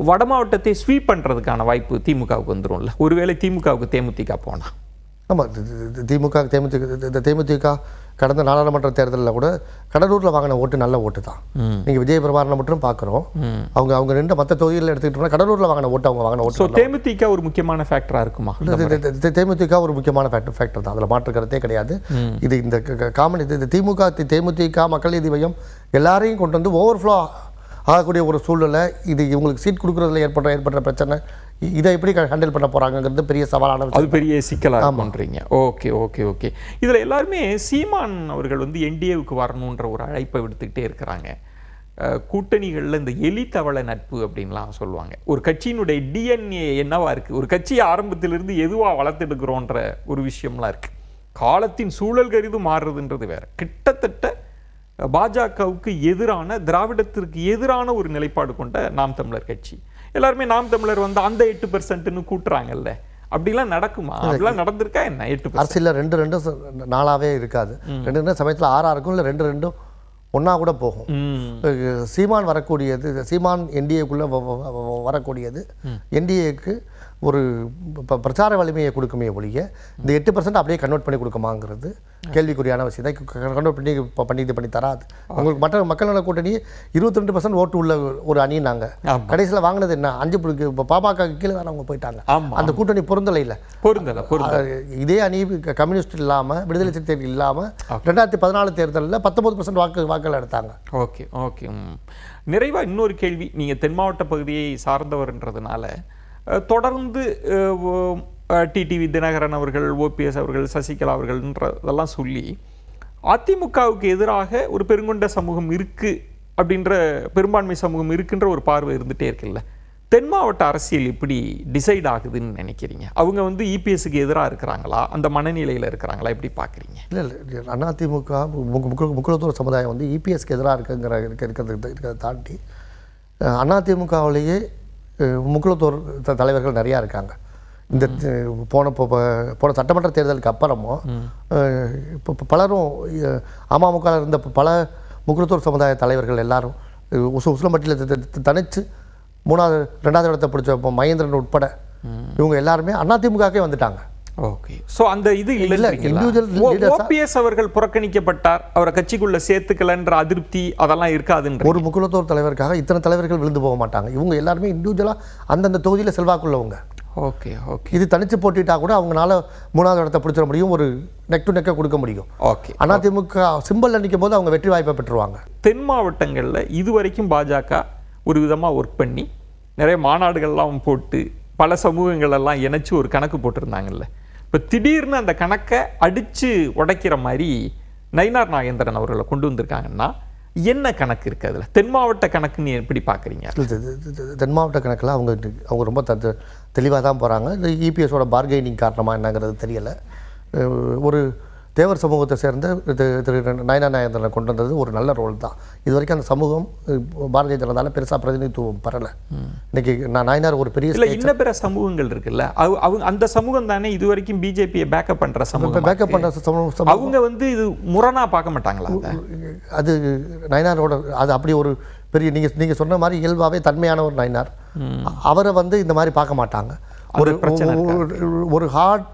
வட மாவட்டத்தை ஸ்வீப் பண்ணுறதுக்கான வாய்ப்பு திமுகவுக்கு வந்துடும்ல, ஒருவேளை திமுகவுக்கு தேமுதிக போனால். ஆமாம், தேமுதிக கடந்த நாடாளுமன்ற தேர்தலில் கூட கடலூரில் வாங்கின ஓட்டு நல்ல ஓட்டு தான். நீங்கள் விஜய பிரபாரனை மட்டும் பார்க்குறோம், அவங்க ரெண்டு மற்ற தொகுதியில் எடுத்துக்கிட்டோம்னா கடலூரில் வாங்கின ஓட்டு அவங்க வாங்கின ஓட்டு. தேமுதிக ஒரு முக்கியமான ஃபேக்டராக இருக்குமா? தேமுதிக ஒரு முக்கியமான ஃபேக்டர் தான், அதில் மாற்று கருத்தே கிடையாது. இது இந்த காமன் இது தேமுதிக மக்கள் நீதி மையம் எல்லாரையும் கொண்டு வந்து ஓவர்ஃப்ளோ ஆகக்கூடிய ஒரு சூழ்நிலை. இது இவங்களுக்கு சீட் கொடுக்குறதுல ஏற்படுற பிரச்சனை, இதை எப்படி ஹேண்டில் பண்ண போகிறாங்கிறது பெரிய சவாலான, அது பெரிய சிக்கலாக பண்ணுறீங்க. ஓகே. இதில் எல்லாருமே சீமான் அவர்கள் வந்து என்டிஏவுக்கு வரணுன்ற ஒரு அழைப்பை விடுத்துக்கிட்டே இருக்கிறாங்க. கூட்டணிகளில் இந்த எலி தவளை நட்பு அப்படின்லாம் சொல்லுவாங்க. ஒரு கட்சியினுடைய டிஎன்ஏ என்னவா இருக்குது, ஒரு கட்சியை ஆரம்பத்திலிருந்து எதுவாக வளர்த்தெடுக்கிறோன்ற ஒரு விஷயம்லாம் இருக்குது. காலத்தின் சூழல் கருது மாறுறதுன்றது வேறு. கிட்டத்தட்ட பாஜகவுக்கு எதிரான, திராவிடத்திற்கு எதிரான ஒரு நிலைப்பாடு கொண்ட நாம் தமிழர் கட்சி. எல்லாருமே நாம் தமிழர் வந்து அந்த 8%ன்னு கூட்டுறாங்கல்ல, அப்படிலாம் நடக்குமா? அப்படிலாம் நடந்திருக்கா என்ன? 8% அரசியலில் 2 நாளாகவே இருக்காது. 2 சமயத்தில் 6 இருக்கும், இல்லை 2 ஒன்றா கூட போகும். சீமான் வரக்கூடியது, சீமான் என்டிஏக்குள்ளே வரக்கூடியது என்டிஏக்கு ஒரு பிரச்சார வலிமையை கொடுக்குமே ஒழிய இந்த 8% அப்படியே கன்வெர்ட் பண்ணி கொடுக்குமாங்கிறது கேள்விக்குறியான விஷயம் தான். கன்வெர்ட் பண்ணி தராது. உங்களுக்கு மற்ற மக்கள் நல கூட்டணி 22% ஓட்டு உள்ள ஒரு அணி. நாங்கள் கடைசியில் வாங்கினது என்ன, 5 பாமக கீழே தான் அவங்க போயிட்டாங்க. அந்த கூட்டணி பொருந்தலை. இதே அணி கம்யூனிஸ்ட் இல்லாமல், விடுதலை சிறுத்தைகள் இல்லாமல் 2014 தேர்தலில் 19% வாக்குகள் எடுத்தாங்க. ஓகே. நிறைவாக இன்னொரு கேள்வி, நீங்கள் தென் மாவட்ட பகுதியை சார்ந்தவர்ன்றதுனால தொடர்ந்து டிடிவி தினகரன் அவர்கள், ஓபிஎஸ் அவர்கள், சசிகலா அவர்கள்ன்றதெல்லாம் சொல்லி அதிமுகவுக்கு எதிராக ஒரு பெருங்கொண்ட சமூகம் இருக்குது அப்படின்ற, பெரும்பான்மை சமூகம் இருக்குன்ற ஒரு பார்வை இருந்துகிட்டே இருக்குல்ல, தென் மாவட்ட அரசியல் எப்படி டிசைட் ஆகுதுன்னு நினைக்கிறீங்க? அவங்க வந்து இபிஎஸ்க்கு எதிராக இருக்கிறாங்களா, அந்த மனநிலையில் இருக்கிறாங்களா, எப்படி பார்க்குறீங்க? இல்லை, அதிமுக முக்குளத்தூர் சமுதாயம் வந்து இபிஎஸ்க்கு எதிராக இருக்கிறத தாண்டி அதிமுகவிலேயே முக்குளத்தூர் தலைவர்கள் நிறையா இருக்காங்க. இந்த போன சட்டமன்ற தேர்தலுக்கு அப்புறமும் இப்போ பலரும் அமமுக இருந்த பல முக்குளத்தூர் சமுதாய தலைவர்கள் எல்லாரும் உசிலம்பட்டியில் தனித்து 2வது இடத்தை பிடிச்ச மகேந்திரன் உட்பட இவங்க எல்லாருமே அதிமுகவே வந்துட்டாங்க. ஓகே. ஸோ அந்த இது இல்லை, ஓபிஎஸ் அவர்கள் புறக்கணிக்கப்பட்டார், அவரை கட்சிக்குள்ள சேர்த்துக்கலன்ற அதிருப்தி அதெல்லாம் இருக்காதுன்ற. ஒரு முக்குளத்தூர் தலைவருக்காக இத்தனை தலைவர்கள் விழுந்து போக மாட்டாங்க. இவங்க எல்லாருமே இண்டிவிஜுவலாக அந்தந்த தொகுதியில் செல்வாக்குள்ளவங்க. Okay okay. இது தனிச்சு போட்டிட்டா கூட அவங்களால 3வது இடத்தை பிடிச்சிட முடியும், ஒரு நெக் டு நெக்கை கொடுக்க முடியும். ஓகே. அதிமுக சிம்பிள் நிற்கும் போது அவங்க வெற்றி வாய்ப்பை பெற்றுருவாங்க. தென் மாவட்டங்களில் இதுவரைக்கும் பாஜக ஒரு விதமாக ஒர்க் பண்ணி நிறைய மாநாடுகள்லாம் போட்டு பல சமூகங்களெல்லாம் இணைச்சி ஒரு கணக்கு போட்டிருந்தாங்கல்ல. இப்போ திடீர்னு அந்த கணக்கை அடித்து உடைக்கிற மாதிரி நயினார் நாகேந்திரன் அவர்களை கொண்டு வந்திருக்காங்கன்னா என்ன கணக்கு இருக்குது அதில்? தென் மாவட்ட கணக்குன்னு எப்படி பார்க்குறீங்க? தென் மாவட்ட கணக்கில் அவங்க ரொம்ப தெளிவாக தான் போகிறாங்க. இந்த இபிஎஸோட பார்கெனிங் காரணமாக என்னங்கிறது தெரியலை. ஒரு தேவர் சமூகத்தை சேர்ந்த திரு நயினார் நாகேந்திரனை கொண்டு வந்தது ஒரு நல்ல ரோல் தான். இது வரைக்கும் அந்த சமூகம் பாரதிய ஜனதாவில் பெருசாக பிரதிநிதித்துவம் பெறலை. இன்னைக்கு நயினார் ஒரு பெரிய இல்லை, இன்னும் பிற சமூகங்கள் இருக்குல்ல, அவங்க அந்த சமூகம் தானே இது வரைக்கும் பிஜேபியை பேக்கப் பண்ணுற சமூகம். பேக்கப் பண்ணுற சமூகம் அவங்க வந்து இது முரணாக பார்க்க மாட்டாங்களா? அது நயினாரோட அது அப்படி ஒரு பெரிய நீங்கள் சொன்ன மாதிரி இயல்பாகவே தன்மையான ஒரு நயினார். அவரை வந்து இந்த மாதிரி பார்க்க மாட்டாங்க. ஒரு ஹார்ட்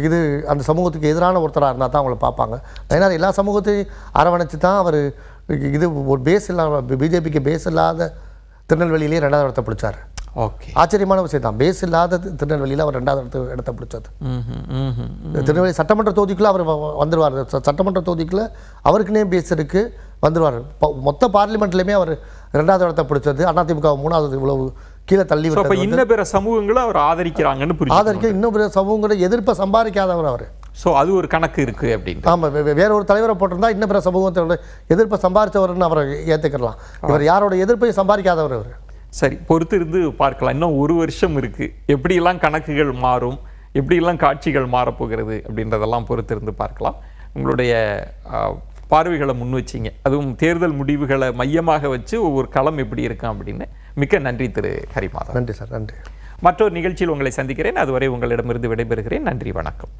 இது அந்த சமூகத்துக்கு எதிரான ஒருத்தராக இருந்தால் தான் அவங்கள பார்ப்பாங்க. ஏன்னா எல்லா சமூகத்தையும் அரவணைச்சு தான் அவர் இது ஒரு பேஸ் இல்லாத பிஜேபிக்கு பேஸ் இல்லாத திருநெல்வேலியிலே 2வது இடத்தை பிடிச்சார். ஓகே, ஆச்சரியமான விஷயம் தான். பேஸ் இல்லாத திருநெல்வேலியில் அவர் 2வது இடத்தை பிடிச்சது. திருநெல்வேலி சட்டமன்ற தொகுதிக்குள்ளே அவர் வந்துடுவார். சட்டமன்ற தொகுதிக்குள்ளே அவருக்குன்னே பேஸ் இருக்குது, வந்துடுவார். மொத்த பார்லிமெண்ட்லேயுமே அவர் 2வது இடத்தை பிடிச்சது. அதிமுக 3வது இவ்வளவு கீழே தள்ளி விட்டு இன்னும் பிற சமூகங்களும் அவர் ஆதரிக்கிறாங்கன்னு ஆதரிக்க இன்னும் பிற சமூகங்களோட எதிர்ப்பை சம்பாதிக்காதவர் அவர். ஸோ அது ஒரு கணக்கு இருக்குது அப்படின்னு. ஆமாம், வேற ஒரு தலைவரை போட்டிருந்தா இன்னும் பிற சமூகத்தோட எதிர்ப்பை சம்பாதிச்சவர்னு அவரை ஏற்றுக்கலாம். இவர் யாரோட எதிர்ப்பையும் சம்பாதிக்காதவர் அவர். சரி, பொறுத்து இருந்து பார்க்கலாம். இன்னும் 1 வருஷம் இருக்குது. எப்படியெல்லாம் கணக்குகள் மாறும், எப்படியெல்லாம் காட்சிகள் மாறப்போகிறது அப்படின்றதெல்லாம் பொறுத்து இருந்து பார்க்கலாம். உங்களுடைய பார்வைகளை முன் வச்சிங்க, அதுவும் தேர்தல் முடிவுகளை மையமாக வச்சு ஒவ்வொரு களம் எப்படி இருக்கும் அப்படின்னு. மிக்க நன்றி திரு ஹரிமாதவன். நன்றி சார், நன்றி. மற்றொரு நிகழ்ச்சியில் உங்களை சந்திக்கிறேன். அதுவரை உங்களிடமிருந்து விடைபெறுகிறேன். நன்றி, வணக்கம்.